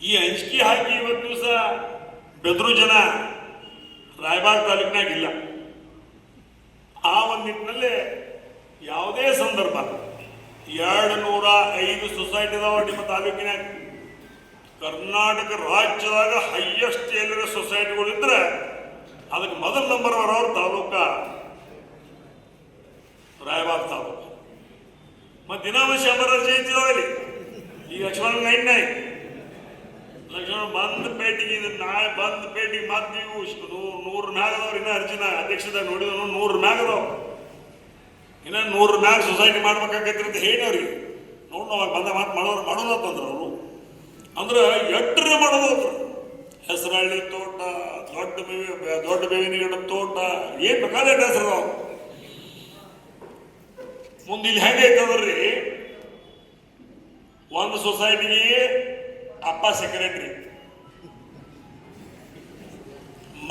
ಈ ಹಂಚಿಕೆ ಹಾಕಿ ಇವತ್ತು ದಿವಸ ಬೆದರು ಜನ ರಾಯಬಾಗ್ ತಾಲೂಕಿನಾಗ ಇಲ್ಲ. ಆ ಒಂದು ನಿಟ್ಟಿನಲ್ಲಿ ಯಾವುದೇ ಸಂದರ್ಭ 205 ಸೊಸೈಟಿ ಇದಾವ ನಿಮ್ಮ ತಾಲೂಕಿನಾಗ. ಕರ್ನಾಟಕ ರಾಜ್ಯದಾಗ ಹೈಯೆಸ್ಟ್ ಎಲ್ಲರ ಸೊಸೈಟಿಗಳಿದ್ರೆ ಅದಕ್ಕೆ ಮೊದಲ ನಂಬರ್ ಬರೋರು ತಾಲೂಕ ರಾಯಬಾಗ್ ತಾಲೂಕು. ಮತ್ತು ದಿನಾಂಶ ಅಮರಜಿ ಇದ್ದಾವಲ್ಲಿ ಈಗ ಲಕ್ಷ್ಮಣ ಬಂದ್ ಪೇಟಿಗೆ ಇದು ನಾಳೆ ಬಂದ್ ಪೇಟಿಗೆ ಮತ್ತೆ ನೀವು 100 ಮ್ಯಾಗದವ್ರು ಇನ್ನೂ ಅರ್ಜಿನ ಅಧ್ಯಕ್ಷದಾಗ ನೋಡಿದ್ರು 100 ಮ್ಯಾಗದವ್ರು ಇನ್ನ 100 ಮ್ಯಾಗ ಸೊಸೈಟಿ ಮಾಡ್ಬೇಕಾಗೈತಿ ಅಂತ ಹೇಳಿ ಅವ್ರಿಗೆ ನೋಡಿ ಅವಾಗ ಬಂದ ಮಾತು ಮಾಡೋದಂತಂದ್ರು ಅವರು. ಅಂದ್ರೆ ಎಟ್ಟರೆ ಮಾಡೋದು ಹೆಸರಳ್ಳಿ ತೋಟ, ದೊಡ್ಡ ಬೇವಿನ ಗಿಡದ ತೋಟ, ಏನ್ ಬೇಕಾದ ಹೆಸರು ಅದಾವ. ಮುಂದೆ ಇಲ್ಲಿ ಹೆಂಗೆ ಐತದ್ರಿ, ಒಂದು ಸೊಸೈಟಿಗೆ ಅಪ್ಪ ಸೆಕ್ರೆಟರಿ,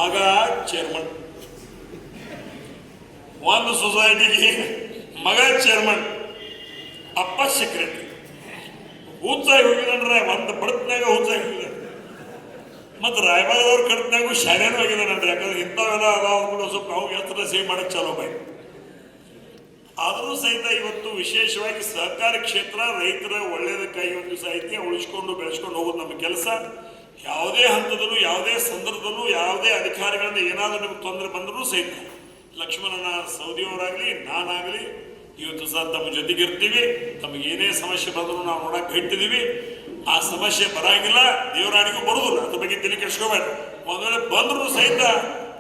ಮಗ ಚೇರ್ಮನ್. ಒಂದು ಸೊಸೈಟಿಗೆ ಮಗ ಚೇರ್ಮನ್, ಅಪ್ಪ ಸೆಕ್ರೆಟರಿ. ಹುಚ್ಚಾಗಿ ಹೋಗಿದನ್ರೆ, ಒಂದು ಬಡತ್ನಾಗ ಹುಚ್ಚಾಗಿ ಹೋಗಿದ. ಮತ್ತು ರಾಯಬಾಗದವ್ರ ಕಡತ್ನಾಗೂ ಶಾಲೆನೂ ಆಗಿದಾನಂದ್ರೆ, ಯಾಕಂದ್ರೆ ಇಂಥವೆಲ್ಲ ಅದಾವ ಸ್ವಲ್ಪ ನಾವು ಎತ್ತರ ಸೇವ್ ಮಾಡಕ್ಕೆ ಚಾಲೋ ಬಾಯಿ. ಆದರೂ ಸಹಿತ ಇವತ್ತು ವಿಶೇಷವಾಗಿ ಸಹಕಾರಿ ಕ್ಷೇತ್ರ ರೈತರ ಒಳ್ಳೆಯದಕ್ಕಾಗಿ ಒಂದು ದಿವಸ ಐತಿ, ಉಳಿಸ್ಕೊಂಡು ಬೆಳೆಸ್ಕೊಂಡು ಹೋಗೋದು ನಮ್ಮ ಕೆಲಸ. ಯಾವುದೇ ಹಂತದಲ್ಲೂ ಯಾವುದೇ ಸಂದರ್ಭದಲ್ಲೂ ಯಾವುದೇ ಅಧಿಕಾರಿಗಳಿಂದ ಏನಾದರೂ ನಿಮ್ಗೆ ತೊಂದರೆ ಬಂದರೂ ಸಹಿತ ಲಕ್ಷ್ಮಣನ ಸೌದಿಯವರಾಗಲಿ ನಾನಾಗಲಿ ಇವತ್ತು ಸಹ ತಮ್ಮ ಜೊತೆಗಿರ್ತೀವಿ. ತಮಗೆ ಏನೇ ಸಮಸ್ಯೆ ಬಂದರೂ ನಾವು ನೋಡಕ್ಕೆ ಇಟ್ಟಿದ್ದೀವಿ. ಆ ಸಮಸ್ಯೆ ಬರಂಗಿಲ್ಲ, ದೇವರಾಣಿಗೂ ಬರುವುದಿಲ್ಲ, ಅದ್ರ ಬಗ್ಗೆ ತಲೆ ಕೆಡಿಸ್ಕೋಬೇಡ. ಒಂದು ವೇಳೆ ಬಂದರೂ ಸಹಿತ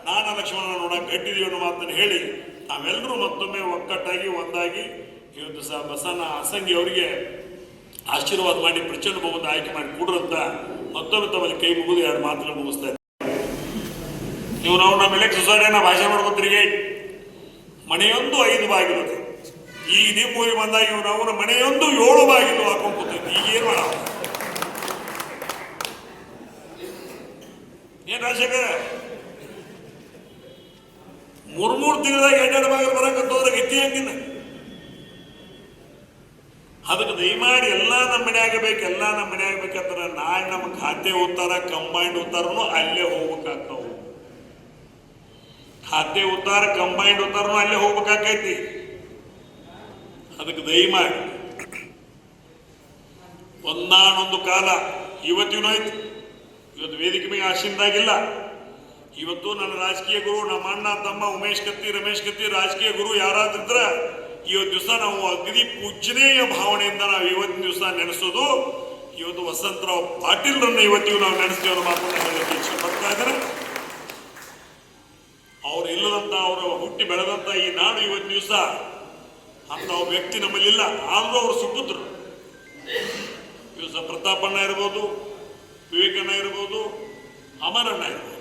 ನಾನು ಲಕ್ಷ್ಮಣನ ನೋಡಕ್ಕೆ ಇಟ್ಟಿದ್ದೀವಿ ಅನ್ನೋ ಮಾತನ್ನು ಹೇಳಿ ನಾವೆಲ್ಲರೂ ಮತ್ತೊಮ್ಮೆ ಒಕ್ಕಟ್ಟಾಗಿ ಒಂದಾಗಿ ಇವತ್ತು ಸಹ ಬಸವನ ಅಸಂಗಿ ಅವರಿಗೆ ಆಶೀರ್ವಾದ ಮಾಡಿ ಪ್ರಚಂಡ ಬಹುಮತ ಆಯ್ಕೆ ಮಾಡಿ ಕೊಡ್ರಂತ ಮತ್ತೊಮ್ಮೆ ತಮ್ಮಲ್ಲಿ ಕೈ ಮುಗಿದು 2 ಮಾತುಗಳು ಮುಗಿಸ್ತಾ ಇದ್ದಾರೆ. ನೀವು ನಾವು ನಮ್ಮ ಎಲೆಕ್ಟ್ ಸೊಸೈಟಿನ ಭಾಷೆ ಮಾಡ್ಕೊತಿರಿಗೆ ಮನೆಯೊಂದು 5 ಬಾಗಿಲು. ಈಗ ನೀವು ಊರಿಗೆ ಬಂದಾಗ ಇವ್ರು ಅವರ ಮನೆಯೊಂದು 7 ಬಾಗಿಲು ಹಾಕೊಂಡು ಕೂತೈತಿ. ಈಗ ಏನು ಮಾಡ ಏನ್ ರಾಜಶೇಖರ 3 ತಿಂಗಳದಾಗ 2 ಬಾಗಿಲು ಬರಕತ್ತೋದ್ರೆ ಗತಿ ಹಂಗಿಲ್ಲ. ಅದಕ್ಕೆ ದಯಮಾಡಿ ಎಲ್ಲ ನಮ್ಮ ಮನೆ ಆಗಬೇಕು, ಎಲ್ಲ ನಮ್ಮ ಮನೆ ಆಗ್ಬೇಕಂದ್ರೆ ನಾಳೆ ನಮ್ಮ ಖಾತೆ ಉತ್ತಾರ ಕಂಬೈಂಡ್ ಉತ್ತಾರನು ಅಲ್ಲೇ ಹೋಗ್ಬೇಕಾಗ್ತಾವ. ಖಾತೆ ಉತ್ತಾರ ಕಂಬೈಂಡ್ ಉತ್ತಾರನು ಅಲ್ಲೇ ಹೋಗ್ಬೇಕಾಕೈತಿ. ಅದಕ್ಕೆ ದಯಮಾಡಿ ಒಂದಾನೊಂದು ಕಾಲ ಇವತ್ತಿನೂ ಐತಿ. ಇವತ್ತು ವೇದಿಕೆ ಮೇಲೆ ಆಶೀನದಾಗಿಲ್ಲ. ಇವತ್ತು ನನ್ನ ರಾಜಕೀಯ ಗುರು ನಮ್ಮ ಅಣ್ಣ ತಮ್ಮ ಉಮೇಶ್ ಕತ್ತಿ, ರಮೇಶ್ ಕತ್ತಿ ರಾಜಕೀಯ ಗುರು ಯಾರಾದ್ರಿದ್ರ ಇವತ್ತು ದಿವಸ ನಾವು ಅಗದಿ ಪೂಜನೀಯ ಭಾವನೆಯಿಂದ ನಾವು ಇವತ್ತಿನ ದಿವಸ ನೆನೆಸೋದು ಇವತ್ತು ವಸಂತರಾವ್ ಪಾಟೀಲ್ರನ್ನ ಇವತ್ತಿಗೂ ನಾವು ನೆನೆಸ್ತೀವಿ ಅನ್ನೋ ಮಾತನ್ನು ಹೇಳಕ್ಕೆ ಇಚ್ಛೆ ಪಡ್ತಾ ಇದ್ದಾರೆ. ಅವ್ರು ಇಲ್ಲದ ಗೆದ್ದಂತ ಅವರು ಹುಟ್ಟಿ ಬೆಳೆದಂತ ಈ ನಾಡು ಇವತ್ತು ದಿವಸ ಅಂತ ವ್ಯಕ್ತಿ ನಮ್ಮಲ್ಲಿಲ್ಲ. ಆದ್ರೂ ಅವರು ಸುಟ್ಟಿದ್ರು. ದಿವಸ ಪ್ರತಾಪಣ್ಣ ಇರ್ಬೋದು, ವಿವೇಕಣ್ಣ ಇರ್ಬೋದು, ಅಮರಣ್ಣ ಇರ್ಬೋದು,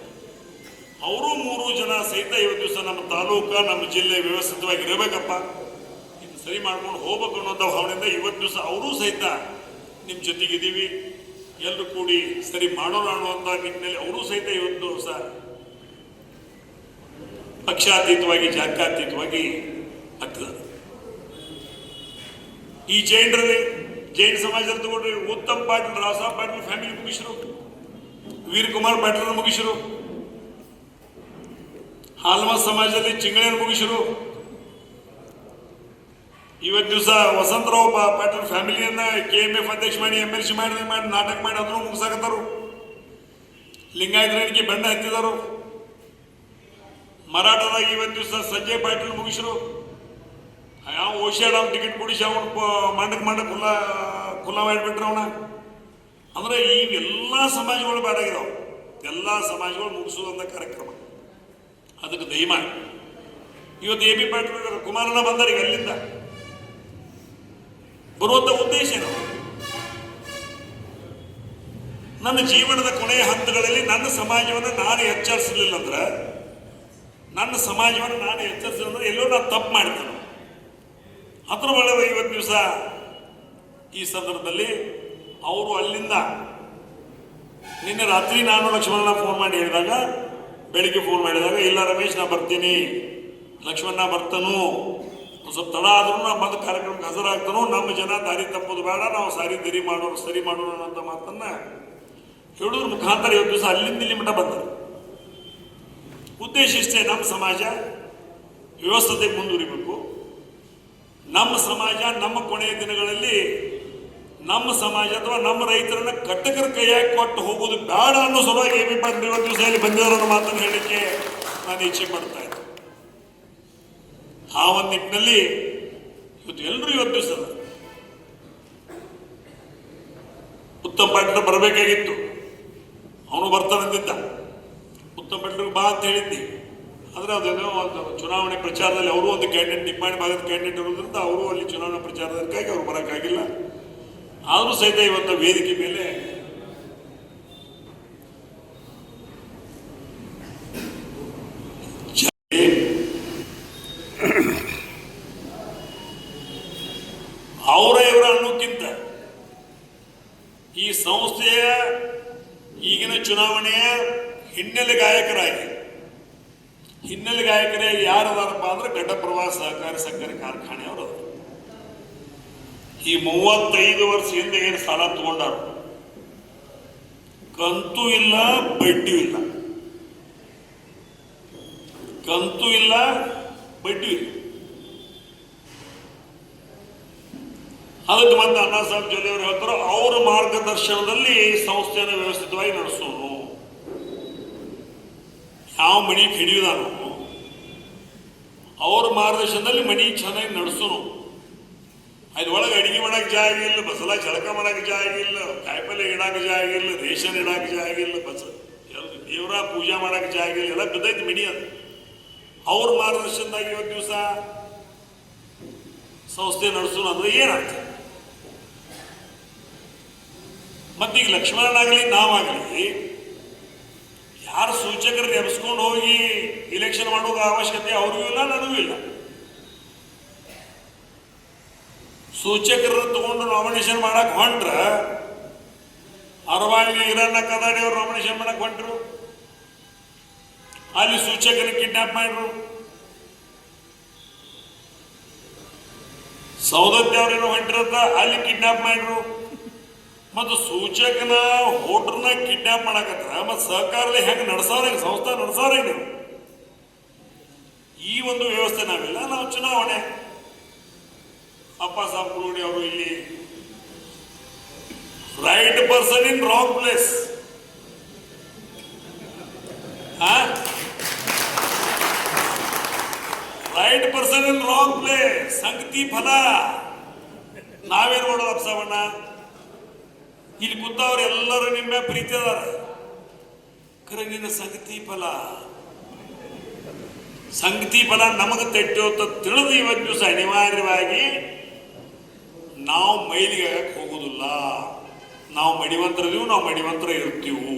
ಅವರು 3 ಜನ ಸಹಿತ ಇವತ್ತು ದಿವಸ ನಮ್ಮ ತಾಲೂಕ ನಮ್ಮ ಜಿಲ್ಲೆ ವ್ಯವಸ್ಥಿತವಾಗಿ ಇರಬೇಕಪ್ಪ, ಇದು ಸರಿ ಮಾಡ್ಕೊಂಡು ಹೋಗ್ಬೇಕು ಅನ್ನೋಂಥ ಭಾವನೆಯಿಂದ ಇವತ್ತು ದಿವಸ ಅವರೂ ಸಹಿತ ನಿಮ್ಮ ಜೊತೆಗಿದ್ದೀವಿ, ಎಲ್ಲರೂ ಕೂಡಿ ಸರಿ ಮಾಡೋಣ ಅನ್ನುವಂಥ ನಿಟ್ಟಿನಲ್ಲಿ ಅವರೂ ಸಹಿತ ಇವತ್ತು ದಿವಸ ಪಕ್ಷಾತೀತವಾಗಿ ಜಾತ್ಯಾತೀತವಾಗಿ ಆಗ್ತದೆ. ಈ ಜೈನ್ ಸಮಾಜದಲ್ಲಿ ತಗೊಂಡ್ರೆ ಉತ್ತಮ್ ಪಾಟೀಲ್, ರಾಸಾಬ್ ಪಾಟೀಲ್ ಫ್ಯಾಮಿಲಿ ಮುಗಿಸಿರು, ವೀರಕುಮಾರ್ ಪಾಟೀಲ್ ಮುಗಿಸಿರು, ಹಾಲ್ಮಸ್ ಸಮಾಜದಲ್ಲಿ ಚಿಂಗಳೇನು ಮುಗಿಸಿರು. ಇವತ್ತು ದಿವಸ ವಸಂತರಾವ್ ಪಾಟೀಲ್ ಫ್ಯಾಮಿಲಿಯನ್ನ KMF ಅಧ್ಯಕ್ಷ ಮಾಡಿ MLC ಮಾಡಿ ನಾಟಕ ಮಾಡಿ ಅದನ್ನು ಮುಗಿಸಾಕತ್ತಾರು. ಲಿಂಗಾಯತರಿಗೆ ಬಣ್ಣ ಹತ್ತಿದರು. ಮರಾಠದಾಗ ಇವತ್ತು ದಿವಸ ಸಂಜಯ್ ಪಾಟೀಲ್ ಮುಗಿಸಿರು. ಯಾವ ಓಶಿಯಾಡಮ್ ಟಿಕೆಟ್ ಕೊಡಿಸಿ ಅವನು ಮಂಡಕ್ ಖುಲ್ಲಾ ಮಾಡಿಬಿಟ್ರೆ ಅವನ. ಅಂದ್ರೆ ಇವೆಲ್ಲ ಸಮಾಜಗಳು ಬೇಡಾಗಿದಾವ. ಎಲ್ಲ ಸಮಾಜಗಳು ಮುಗಿಸುವಂತ ಕಾರ್ಯಕ್ರಮ. ಅದಕ್ಕೆ ದಯಮಾಡಿ ಇವತ್ತು AB ಪಾಟೀಲ್ ಕುಮಾರಣ್ಣ ಬಂದರಿಗೆ ಅಲ್ಲಿಂದ ಬರುವಂತ ಉದ್ದೇಶ ಏನು? ನನ್ನ ಜೀವನದ ಕೊನೆಯ ಹಂತಗಳಲ್ಲಿ ನನ್ನ ಸಮಾಜವನ್ನು ನಾನು ಎಚ್ಚರಿಸಲಿಲ್ಲ ಅಂದ್ರೆ, ನನ್ನ ಸಮಾಜವನ್ನು ನಾನು ಎಚ್ಚರಿಸಲಿಲ್ಲ ಅಂದ್ರೆ ಎಲ್ಲೋ ನಾನು ತಪ್ಪು ಮಾಡ್ತೇನೆ. ಅದರ ಒಳಗೆ ಇವತ್ತು ದಿವಸ ಈ ಸಂದರ್ಭದಲ್ಲಿ ಅವರು ಅಲ್ಲಿಂದ ನಿನ್ನೆ ರಾತ್ರಿ ನಾನು ಲಕ್ಷ್ಮಣ ಫೋನ್ ಮಾಡಿ ಹೇಳಿದಾಗ, ಬೆಳಿಗ್ಗೆ ಫೋನ್ ಮಾಡಿದಾಗ, ಇಲ್ಲ ರಮೇಶ್ ನಾ ಬರ್ತೀನಿ, ಲಕ್ಷ್ಮಣ ಬರ್ತಾನು, ಸ್ವಲ್ಪ ತಡ ಆದ್ರೂ ನಾ ಬಂದು ಕಾರ್ಯಕ್ರಮಕ್ಕೆ ಹಾಜರಾಗ್ತಾನೋ, ನಮ್ಮ ಜನ ದಾರಿ ತಪ್ಪೋದು ಬೇಡ, ನಾವು ಸರಿ ಮಾಡೋಣ ಅಂತ ಮಾತನ್ನ ಹೇಳೋದ್ರ ಮುಖಾಂತರ ಇವತ್ತು ದಿವಸ ಅಲ್ಲಿಂದ ಇಲ್ಲಿ ಮಟ್ಟ ಬಂದರು. ಉದ್ದೇಶ ಇಷ್ಟೇ, ನಮ್ಮ ಸಮಾಜ ವ್ಯವಸ್ಥೆಗೆ ಮುಂದುವರಿಬೇಕು. ನಮ್ಮ ಸಮಾಜ ನಮ್ಮ ಕೊನೆಯ ದಿನಗಳಲ್ಲಿ ನಮ್ಮ ಸಮಾಜ ಅಥವಾ ನಮ್ಮ ರೈತರನ್ನ ಕಟ್ಟಕರ ಕೈಯಾಗಿ ಕೊಟ್ಟು ಹೋಗೋದು ಬೇಡ ಅನ್ನೋ ಸಲುವಾಗಿ AB ಪಾಟೀಲ್ ಇವತ್ತು ದಿವಸ ಇಲ್ಲಿ ಬಂದಿರೋ ಮಾತನ್ನು ಹೇಳಲಿಕ್ಕೆ ನಾನು ಇಚ್ಛೆ ಪಡ್ತಾ ಇದ್ದೆ. ಆ ಒಂದು ನಿಟ್ಟಿನಲ್ಲಿ ಇವತ್ತು ಎಲ್ಲರೂ ಇವತ್ತು ದಿವಸ ಉತ್ತಮ್ ಪಾಟೀಲ್ ಬರಬೇಕಾಗಿತ್ತು, ಅವನು ಬರ್ತಾನಂತಿದ್ದ. ಉತ್ತಮ್ ಪಾಟೀಲ್ ಬಾ ಅಂತ ಹೇಳಿದ್ದಿ. ಆದರೆ ಅದೇನೋ ಒಂದು ಚುನಾವಣೆ ಪ್ರಚಾರದಲ್ಲಿ ಅವರು ಒಂದು ಕ್ಯಾಂಡಿಡೇಟ್, ನಿಪ್ಪಾಣಿ ಭಾಗದ ಕ್ಯಾಂಡಿಡೇಟ್ ಇರೋದ್ರಿಂದ ಅವರು ಅಲ್ಲಿ ಚುನಾವಣಾ ಪ್ರಚಾರದಕ್ಕಾಗಿ ಅವ್ರು ಬರೋಕ್ಕಾಗಿಲ್ಲ. ಆದರೂ ಸಹಿತ ಇವತ್ತು ವೇದಿಕೆ ಮೇಲೆ ಅವರ ಇವರ ಅನ್ನೋಕ್ಕಿಂತ ಈ ಸಂಸ್ಥೆಯ ಈಗಿನ ಚುನಾವಣೆಯ ಹಿನ್ನೆಲೆ ಗಾಯಕರಾಗಿ ಯಾರದಾರಪ್ಪ ಅಂದ್ರೆ ಘಟಪ್ರಭಾ ಸಹಕಾರಿ ಸಕ್ಕರೆ ಕಾರ್ಖಾನೆ ಅವರು. ಈ 35 ವರ್ಷ ಹಿಂದೆ ಏನು ಸಾಲ ತಗೊಂಡಾರ, ಕಂತು ಇಲ್ಲ, ಬಡ್ಡಿ ಇಲ್ಲ, ಅದಕ್ಕೆ ಮತ್ತೆ ಅಣ್ಣಾ ಸಾಹೇಬ್ ಜೊಲ್ಲೆ ಅವರು ಹೇಳ್ತಾರೋ, ಅವರ ಮಾರ್ಗದರ್ಶನದಲ್ಲಿ ಸಂಸ್ಥೆಯನ್ನು ವ್ಯವಸ್ಥಿತವಾಗಿ ನಡೆಸೋನು, ಯಾವ ಮನಿ ಹಿಡಿಯುದಾನು ಅವ್ರ ಮಾರ್ಗದರ್ಶನದಲ್ಲಿ ಮನಿ ಚೆನ್ನಾಗಿ ನಡೆಸೋನು. ಅದ್ರೊಳಗೆ ಅಡಿಗೆ ಮಾಡಕ್ಕೆ ಜಾಗ ಇಲ್ಲ, ಬಸಲ ಜಳಕ ಮಾಡಕ್ಕೆ ಜಾಗ ಇಲ್ಲ, ಕಾಯಿಪಲ್ಲೆ ಇಡಕ್ಕೆ ಜಾಗ ಇಲ್ಲ, ರೇಷನ್ ಇಡಕ್ಕೆ ಜಾಗ ಇಲ್ಲ, ದೇವರ ಪೂಜಾ ಮಾಡಕ್ಕೆ ಜಾಗ ಇಲ್ಲ, ಎಲ್ಲ ಬಿದ್ದೈತಿ ಮನಿ. ಅದು ಅವ್ರ ಮಾರ್ಗದರ್ಶನದಾಗ ಇವತ್ತು ದಿವಸ ಸಂಸ್ಥೆ ನಡೆಸೋಣ ಅಂದ್ರೆ ಏನಾಗ್ತದೆ? ಮತ್ತೀಗ ಲಕ್ಷ್ಮಣನಾಗಲಿ ನಾವಾಗಲಿ ಯಾರು ಸೂಚಕರನ್ನ ಎಬ್ಸ್ಕೊಂಡು ಹೋಗಿ ಇಲೆಕ್ಷನ್ ಮಾಡೋದು ಅವಶ್ಯಕತೆ ಅವ್ರಿಗೂ ಇಲ್ಲ, ನನಗೂ ಇಲ್ಲ. ಸೂಚಕರನ್ನ ತಗೊಂಡು ನಾಮಿನೇಷನ್ ಮಾಡಕ್ ಹೊಂಟ್ರ ಅರವಾಗಿ ಈರಣ್ಣ ಕದಾಡಿ ಅವ್ರು ನಾಮಿನೇಷನ್ ಮಾಡಕ್ ಹೊಂಟ್ರು, ಅಲ್ಲಿ ಸೂಚಕನ ಕಿಡ್ನಾಪ್ ಮಾಡ್ರು. ಸೌದತ್ತಿ ಅವ್ರೇನೋ ಹೊಂಟಿರತ್ತ ಅಲ್ಲಿ ಕಿಡ್ನಾಪ್ ಮಾಡ್ರು. ಮತ್ತು ಸೂಚಕನ ಹೋಟ್ರನ್ನ ಕಿಡ್ನಾಪ್ ಮಾಡಕತ್ರ ಮತ್ತು ಸಹಕಾರದಲ್ಲಿ ಹೆಂಗೆ ನಡೆಸೋರ ಸಂಸ್ಥೆ ನಡೆಸೋರ ನೀವು ಈ ಒಂದು ವ್ಯವಸ್ಥೆ ನಾವಿಲ್ಲ. ನಾವು ಚುನಾವಣೆ ಅಪ್ಪ ಸಾಬ್ ಕುರುಡಿ ಅವರು ಇಲ್ಲಿ right person in wrong place, right person in wrong place, ಸಂಗತಿ ಫಲ. ನಾವೇನ್ ಮಾಡೋದು ಅಪ್ಸವಣ್ಣ, ಇಲ್ಲಿ ಕೂತವ್ರು ಎಲ್ಲರೂ ನಿಮ್ಮ ಪ್ರೀತಿ ಅದಾರ, ಖರೆ ನಿನ್ನ ಸಂಗತಿ ಫಲ ಸಂಗತಿ ಫಲ ನಮಗೆ ತೆಟ್ಟೋತ ತಿಳಿದು ಇವತ್ತು ದಿವಸ ಅನಿವಾರ್ಯವಾಗಿ ನಾವು ಮೈಲಿಗೆ ಆಗಕ್ಕೆ ಹೋಗೋದಿಲ್ಲ. ನಾವು ಮಡಿವಂತರದೀವು, ನಾವು ಮಡಿವಂತರ ಇರ್ತೀವಿ.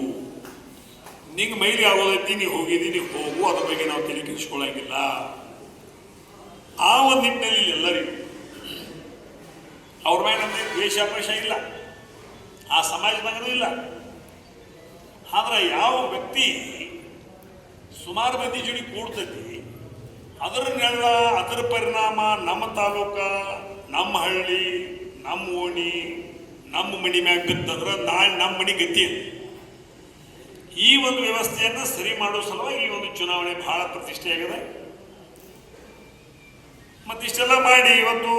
ನಿಂಗೆ ಮೈಲಿ ಆಗೋದೈತಿ, ನೀ ಹೋಗಿದ್ದೀನಿ, ಹೋಗು, ಅದ್ರ ಬಗ್ಗೆ ನಾವು ತಲೆ ಕೆಡಿಸ್ಕೊಳ್ಳಂಗಿಲ್ಲ. ಆ ಒಂದು ನಿಟ್ಟಿನಲ್ಲಿ ಎಲ್ಲರಿಗೂ ಅವ್ರ ಮೇಲೆ ನಮಗೆ ದ್ವೇಷಾಪೇಷ ಇಲ್ಲ, ಆ ಸಮಾಜದಾಗೂ ಇಲ್ಲ. ಆದ್ರೆ ಯಾವ ವ್ಯಕ್ತಿ ಸುಮಾರು ಮಂದಿ ಜೋಡಿ ಕೂಡ್ತೈತಿ, ಅದರ ಪರಿಣಾಮ ನಮ್ಮ ತಾಲೂಕ, ನಮ್ಮ ಹಳ್ಳಿ, ನಮ್ಮ ಓಣಿ, ನಮ್ಮ ಮನಿ ಮ್ಯಾಗ ಬಿತ್ತಂದ್ರೆ ನಾಳೆ ನಮ್ಮ ಮನಿ ಗತಿ. ಈ ಒಂದು ವ್ಯವಸ್ಥೆಯನ್ನು ಸರಿ ಮಾಡೋ ಸಲುವಾಗಿ ಈ ಒಂದು ಚುನಾವಣೆ ಬಹಳ ಪ್ರತಿಷ್ಠೆಯಾಗಿದೆ. ಮತ್ತಿಷ್ಟೆಲ್ಲ ಮಾಡಿ ಇವತ್ತು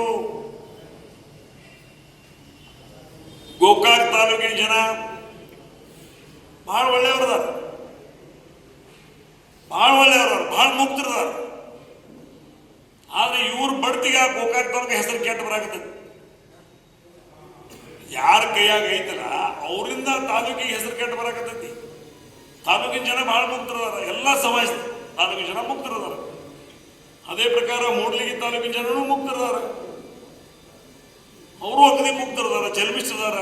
ಗೋಕಾಕ್ ತಾಲೂಕಿನ ಜನ ಬಹಳ ಒಳ್ಳೆಯವ್ರದಾರ, ಬಹಳ ಒಳ್ಳೆಯವ್ರ, ಬಹಳ ಮುಕ್ತರದಾರ. ಆದ್ರೆ ಇವ್ರ ಬಡ್ತಿಗೆ ಗೋಕಾಕ್ ತಾಲೂಕು ಹೆಸರು ಕೆಟ್ಟ ಬರಾಕತ್ತೈತಿ. ಯಾರ ಕೈಯಾಗ ಐತಲ್ಲ ಅವರಿಂದ ತಾಲೂಕಿಗೆ ಹೆಸರು ಕೆಟ್ಟ ಬರಾಕತ್ತೈತಿ. ತಾಲೂಕಿನ ಜನ ಬಹಳ ಮುಕ್ತರದಾರ, ಎಲ್ಲ ಸಮಾಜ ತಾಲೂಕಿನ ಜನ ಮುಕ್ತರದಾರ. ಅದೇ ಪ್ರಕಾರ ಮೂಡ್ಲಿಗಿ ತಾಲೂಕಿನ ಜನರು ಮುಕ್ತರದಾರ, ಅವರು ಅಗದಿ ಮುಕ್ತರದಾರ, ಜನ್ಮಿಸಿದಾರ.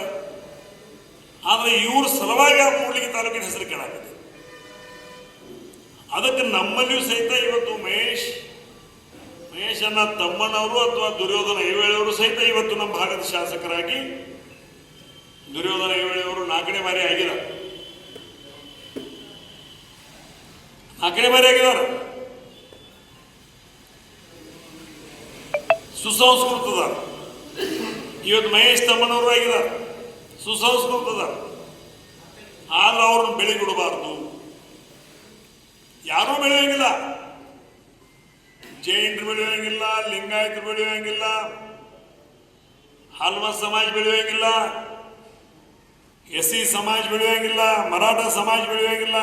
ಆದ್ರೆ ಇವ್ರ ಸಲುವಾಗಿ ಆ ಮೂಡ್ಲಿಗಿ ತಾಲೂಕಿನ ಹೆಸರು ಕೆಡಾಕತ್ತೆ. ಅದಕ್ಕೆ ನಮ್ಮಲ್ಲಿಯೂ ಸಹಿತ ಇವತ್ತು ಮಹೇಶನ ತಮ್ಮನವರು ಅಥವಾ ದುರ್ಯೋಧನ ಐವೇಳಿಯವರು ಸಹಿತ ಇವತ್ತು ನಮ್ಮ ಭಾಗದ ಶಾಸಕರಾಗಿ ದುರ್ಯೋಧನ ಐವೇಳಿಯವರು 4ನೇ ಬಾರಿ ಆಗಿದ್ದಾರೆ. 4ನೇ ಬಾರಿ ಆಗಿದ್ದಾರೆ. ಸುಸಂಸ್ಕೃತದಾರ. ಇವತ್ತು ಮಹೇಶ್ ತಮ್ಮನವರು ಆಗಿದ್ದಾರೆ, ಸುಸಂಸ್ಕೃತದಾರ. ಆದ್ರೆ ಅವ್ರನ್ನ ಬೆಳೆಗಿಡಬಾರ್ದು. ಯಾರೂ ಬೆಳೆಯೋಂಗಿಲ್ಲ, ಜೈನರು ಬೆಳೆಯೋಂಗಿಲ್ಲ, ಲಿಂಗಾಯತರು ಬೆಳೆಯೋಂಗಿಲ್ಲ, ಹಲ್ವ ಸಮಾಜ ಬೆಳೆಯೋಂಗಿಲ್ಲ, SC ಸಮಾಜ ಬೆಳೆಯೋಂಗಿಲ್ಲ, ಮರಾಠ ಸಮಾಜ ಬೆಳೆಯೋಂಗಿಲ್ಲ,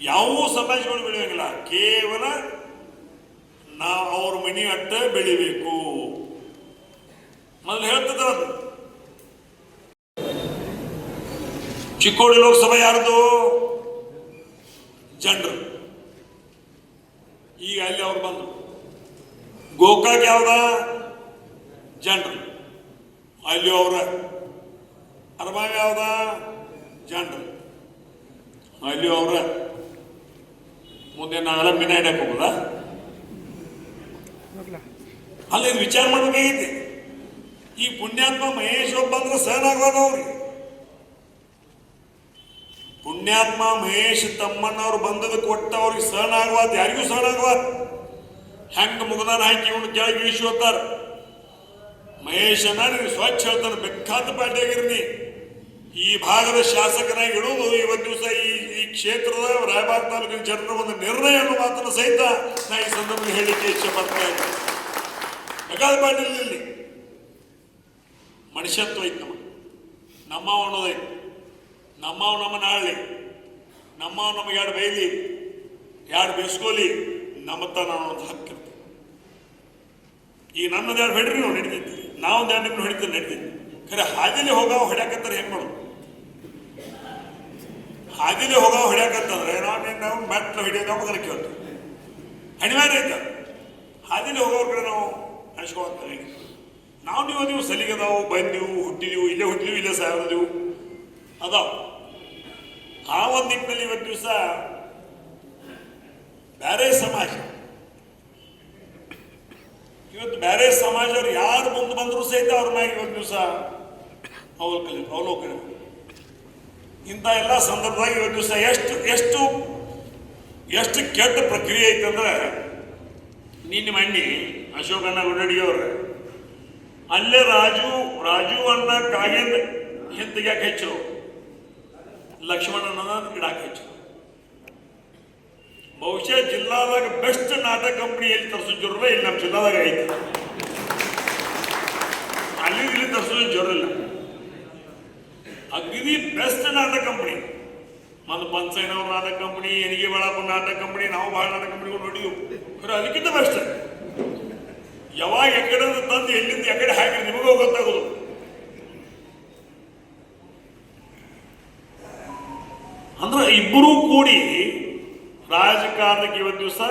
ಯಾವ ಸಮಾಜಗಳು ಬೆಳೆಯೋಂಗಿಲ್ಲ. ಕೇವಲ ನಾವು ಅವ್ರ ಮನಿ ಅಡ್ಡ ಬೆಳಿಬೇಕು. ಮೊದಲು ಹೇಳ್ತಿದ್ರ ಚಿಕ್ಕೋಡಿ ಲೋಕಸಭೆ ಯಾರ್ದು? ಜನರು. ಈಗ ಅಲ್ಲಿ ಅವ್ರು ಬಂದರು. ಗೋಕಾಕ್ ಯಾವ್ದ? ಜನರು. ಅಲ್ಲಿ ಅವ್ರ ಅರಮಾಗ ಯಾವ್ದ? ಜನರು. ಅಲ್ಲಿ ಅವ್ರ ಮುಂದೆ ನಾವೆಲ್ಲ ಮಿನ ಇಡಕ್ಕೆ ಹೋಗುದಾ? ಅಲ್ಲಿ ಇದು ವಿಚಾರ ಮಾಡ್ಬೇಕಾಗೈತಿ. ಈ ಪುಣ್ಯಾತ್ಮ ಮಹೇಶ್ ಒಬ್ಬ ಅಂದ್ರೆ ಸಹನ ಆಗೋದವ್ರಿಗೆ. ಪುಣ್ಯಾತ್ಮ ಮಹೇಶ್ ತಮ್ಮಣ್ಣವ್ರು ಬಂದದಕ್ಕೆ ಕೊಟ್ಟ ಅವ್ರಿಗೆ ಸಹನ ಆಗವಾದ, ಯಾರಿಗೂ ಸಹನ ಆಗವಾದ. ಹೆಂಗ ಮುಗದಾನ ಹಾಕಿ ಇವನು ಕೆಳಗೆ ಇಳಿಸಿ ಹೋಗ್ತಾರ. ಮಹೇಶನ ನೀವು ಸ್ವಚ್ಛ ಹೇಳ್ತಾನೆ, ಬೇಕಾದ ಪಾರ್ಟಿಯಾಗಿರ್ನಿ. ಈ ಭಾಗದ ಶಾಸಕನಾಗಿ ಇಡುವುದು ಇವತ್ತು ದಿವಸ ಈ ಕ್ಷೇತ್ರದ ರಾಯಬಾಗ ತಾಲೂಕಿನ ಜನರ ಒಂದು ನಿರ್ಣಯ ಅನ್ನೋ ಮಾತನ್ನು ಸಹಿತ ನಾ ಈ ಸಂದರ್ಭದಲ್ಲಿ ಹೇಳಲಿಕ್ಕೆ ಇಚ್ಛೆ ಪಡ್ತಾ ಇದ್ದೇನೆ. ಬೇಕಾದ ಪಾರ್ಟಿಯಲ್ಲಿ ಮನುಷ್ಯತ್ವ ಐತೆ, ನಮ್ಮವ ಅನ್ನೋದೈತೆ. ನಮ್ಮವ್ ನಮ್ಮನ್ನ ಆಳ್ಲಿ, ನಮ್ಮವ್ ನಮಗೆ ಎರಡು ಬೈಲಿ, ಎರಡು ಬೇಸ್ಕೋಲಿ, ನಮ್ಮತ್ತ ನಾನು ಒಂದು ಹಕ್ಕಿರ್ತೀವಿ. ಈಗ ನನ್ನದು ಎರಡು ಹೊಡ್ರಿ ನಾವು ನಡೀತೈತಿ, ನಾವೊಂದು ಎರಡು ನಿಮ್ಮನ್ನು ಹೊಡಿತೀವಿ ನಡೀತೈತಿ. ಖರೆ ಹಾದಿಲಿ ಹೋಗಾವ ಹೊಡ್ಯಾಕತ್ತಾರೆ ಹೆಂಗೆ ಮಾಡೋದು? ಹಾದಿಲಿ ಹೋಗಾವ ಹೊಡ್ಯಾಕತ್ತಂದ್ರೆ ನಾವು ಮೆಟ್ಲು ಹಿಡಿಯೋದು ಮಗನ ಕೇಳ್ತೀವಿ, ಅನಿವಾರ್ಯ ಐತೆ. ಹಾದಿಲಿ ಹೋಗೋರ ಕಡೆ ನಾವು ಅನ್ಸ್ಕೊಳ್ತೇವೆ. ನೀವು ಸಲಿಗದಾವು, ಬಂದೀವು, ಹುಟ್ಟಿದೀವು, ಇಲ್ಲೇ ಹುಟ್ಟಿದೀವು, ಇಲ್ಲೇ ಸಾಯೋದಿವು ಅದಾವ. ಆ ಒಂದು ನಿಟ್ಟಿನಲ್ಲಿ ಇವತ್ತು ದಿವಸ ಬೇರೆ ಸಮಾಜ, ಇವತ್ತು ಬೇರೆ ಸಮಾಜದವ್ರು ಯಾರು ಮುಂದೆ ಬಂದರೂ ಸಹಿತ ಅವ್ರ ಮ್ಯಾಗ ಇವತ್ತು ದಿವಸ ಅವಲೋಕನ. ಇಂಥ ಎಲ್ಲ ಸಂದರ್ಭದಾಗ ಇವತ್ತು ದಿವಸ ಎಷ್ಟು ಕೆಟ್ಟ ಪ್ರಕ್ರಿಯೆ ಐತಂದ್ರೆ, ನಿನ್ನೆ ಮಣ್ಣಿ ಅಶೋಕಣ್ಣ ಗುಡ್ಡಡಿಯವ್ರ ಅಲ್ಲೇ ರಾಜು ಅಣ್ಣ ಕಾಗೇಂದ್ರ ಹಿಂತಿಗ್ಯಾಕೆ ಹೆಚ್ಚು, ಲಕ್ಷ್ಮಣನ ಗಿಡಕ್ಕೆ ಹೆಚ್ಚು. ಬಹುಶಃ ಜಿಲ್ಲಾದಾಗ ಬೆಸ್ಟ್ ನಾಟಕ ಕಂಪನಿ ಎಲ್ಲಿ ತರಿಸೋ ಜೋರಿಲ್ಲ, ಇಲ್ಲಿ ನಮ್ಮ ಜಿಲ್ಲಾದಾಗ ಐತೆ. ಅಲ್ಲಿ ಇಲ್ಲಿ ತರಿಸೋ ಜೋರಿಲ್ಲ. ಅಗ್ದಿ ಬೆಸ್ಟ್ ನಾಟಕ ಕಂಪನಿ ಮತ್ತು ಪಂಚೈನವ್ರ ನಾಟಕ ಕಂಪನಿ, ಎನಿಗೆ ಬಾಳಪ್ಪ ನಾಟಕ ಕಂಪನಿ, ನಾವು ಭಾಳ ನಾಟಕ ಕಂಪನಿಗಳು ನೋಡಿದ್ವು. ಅದಕ್ಕಿಂತ ಬೆಸ್ಟ್. ಯಾವಾಗ ಎಕಡೆ ತಂದು ಎಲ್ಲಿಂದ ಎಕಡೆ ಹಾಕಿ ನಿಮಗೂ ಗೊತ್ತಾಗೋದು. ಅಂದ್ರೆ ಇಬ್ಬರೂ ಕೂಡಿ ರಾಜಕಾರಣಕ್ಕೆ ಇವತ್ತು ದಿವಸ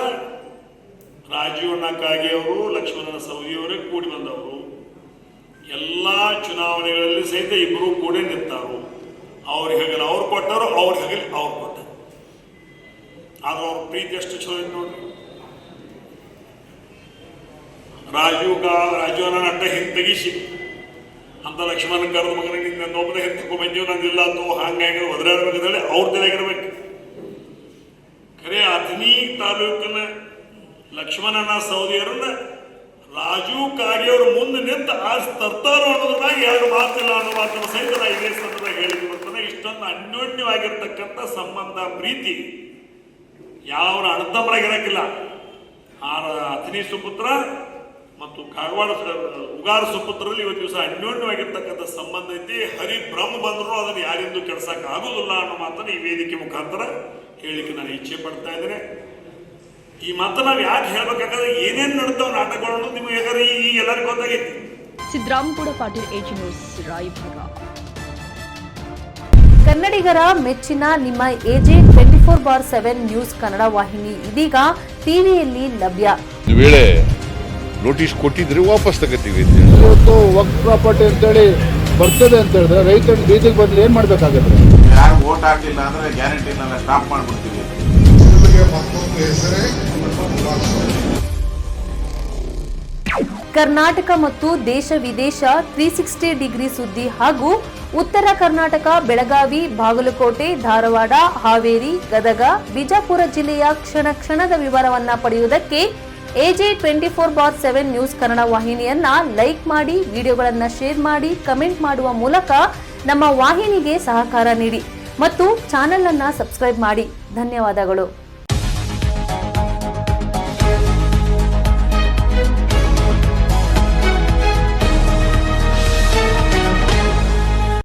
ರಾಜೀವಣ್ಣ ಕಾಗೆ ಅವರು, ಲಕ್ಷ್ಮಣ ಸವದಿಯವರೇ ಕೂಡಿ ಬಂದವರು. ಎಲ್ಲ ಚುನಾವಣೆಗಳಲ್ಲಿ ಸಹಿತ ಇಬ್ಬರು ಕೂಡಿ ನಿಂತಾರು. ಅವ್ರಿಗೆ ಹಗಲು ಅವ್ರು ಕೊಟ್ಟರು, ಅವ್ರಿಗೆ ಹಗಲಿ ಅವ್ರು ಕೊಟ್ಟರು. ಆದ್ರೆ ಅವ್ರ ಪ್ರೀತಿ ಎಷ್ಟು ಚಲೋ ಐತೆ ನೋಡ್ರಿ. ರಾಜೀವಣ್ಣ ಅಡ್ಡ ಹಿಂದೆ ತೆಗಿಸಿ ಅಂತ ಲಕ್ಷ್ಮಣ ಕರೆದ ಮಗನಿಗೆ ನನ್ನೊಬ್ಬನೇ ಹಿಂದಕ್ಕೂ ಬಂದೀವಿ, ನಂದಿಲ್ಲ ಅಂತೂ ಹಂಗಾಗಿ ಒದರಾಡ್ಬೇಕಂತೇಳಿ ಅವ್ರ ತಲೆಗಿರ್ಬೇಕು. ಖರೆ ಅಥಣಿ ತಾಲೂಕಿನ ಲಕ್ಷ್ಮಣನ ಸವದಿಯರನ್ನ ರಾಜೀವ್ ಕಾಗೆಯವರು ಮುಂದೆ ನಿಂತು ಆರಿಸಿ ತರ್ತಾರೋ ಅನ್ನೋದ್ರಾಗ ಎರಡು ಮಾತಿಲ್ಲ ಅನ್ನೋ ಮಾತನ್ನು ಸಹಿತ ನಾ ಇದೇ ಸಂದರ್ಭ ಹೇಳಿಕೆ ಬರ್ತಾನೆ. ಇಷ್ಟೊಂದು ಅನ್ಯೋನ್ಯವಾಗಿರ್ತಕ್ಕಂಥ ಸಂಬಂಧ, ಪ್ರೀತಿ ಯಾವ ಅಣ್ಣತಮ್ಮರಾಗಿರಕ್ಕಿಲ್ಲ. ಅಥಣಿ ಸುಪುತ್ರ ಮತ್ತು ಕಾಗವಾಡ ಉಗಾರ ಸುಪುತ್ರರಲ್ಲಿ ಇವತ್ತು ದಿವಸ ಅನ್ಯೋನ್ಯವಾಗಿರ್ತಕ್ಕಂಥ ಸಂಬಂಧ ಐತಿ. ಹರಿಬ್ರಹ್ಮ ಬಂದರೂ ಅದನ್ನು ಯಾರಿಂದೂ ಕೆಡ್ಸಕ್ಕೆ ಆಗೋದಿಲ್ಲ ಅನ್ನೋ ಮಾತನ್ನು ಈ ವೇದಿಕೆ ಮುಖಾಂತರ ಹೇಳಿಕೆ ನಾನು ಇಚ್ಛೆ ಪಡ್ತಾ ಇದ್ದೇನೆ. ಈ ಮಾತು ನಾವು ಯಾಕೆ ಹೇಳ್ಬೇಕಾದ್ರೆ ಏನೇನು ನಡ್ತಾವ ನಾಟಕಗಳನ್ನು ನಿಮಗೆ ಯಾಕಂದ್ರೆ ಈ ಎಲ್ಲರಿಗೂ ಗೊತ್ತಾಗೈತಿ. Siddaramagouda Patil, AG news, Raibag. ಕನ್ನಡಿಗರ ಮೆಚ್ಚಿನ ನಿಮ್ಮ AG 24/7 ನ್ಯೂಸ್ ಕನ್ನಡ ವಾಹಿನಿ ಇದೀಗ ಟಿವಿಯಲ್ಲಿ ಲಭ್ಯ. ಒಂದು ವೇಳೆ ನೋಟಿಸ್ ಕೊಟ್ಟಿದ್ರೆ ವಾಪಸ್ ತಗೋತೀವಿ. ಇವತ್ತು ವಕ್ಫ್ ಪ್ರಾಪರ್ಟಿ ಅಂತೇಳಿ ಬರ್ತದೆ ಅಂತ ಹೇಳಿದ್ರೆ ರೈತರು ಬೀದಿಗೆ ಬಂದ್ರೆ ಏನ್ ಮಾಡ್ಬೇಕಾಗತ್ತೆ? ಯಾರು ವೋಟ್ ಹಾಕಿಲ್ಲ ಅಂದ್ರೆ ಗ್ಯಾರಂಟಿನೆಲ್ಲ ಸ್ಟಾಪ್ ಮಾಡ್ಬಿಡ್ತೀವಿ. ಕರ್ನಾಟಕ ಮತ್ತು ದೇಶ ವಿದೇಶ 360 ಡಿಗ್ರಿ ಸುದ್ದಿ ಹಾಗೂ ಉತ್ತರ ಕರ್ನಾಟಕ, ಬೆಳಗಾವಿ, ಬಾಗಲಕೋಟೆ, ಧಾರವಾಡ, ಹಾವೇರಿ, ಗದಗ, ಬಿಜಾಪುರ ಜಿಲ್ಲೆಯ ಕ್ಷಣ ಕ್ಷಣದ ವಿವರವನ್ನ ಪಡೆಯುವುದಕ್ಕೆ AG 24/7 ನ್ಯೂಸ್ ಕನ್ನಡ ವಾಹಿನಿಯನ್ನ ಲೈಕ್ ಮಾಡಿ, ವಿಡಿಯೋಗಳನ್ನ ಶೇರ್ ಮಾಡಿ, ಕಮೆಂಟ್ ಮಾಡುವ ಮೂಲಕ ನಮ್ಮ ವಾಹಿನಿಗೆ ಸಹಕಾರ ನೀಡಿ ಮತ್ತು ಚಾನೆಲ್ ಅನ್ನ ಸಬ್ಸ್ಕ್ರೈಬ್ ಮಾಡಿ. ಧನ್ಯವಾದಗಳು.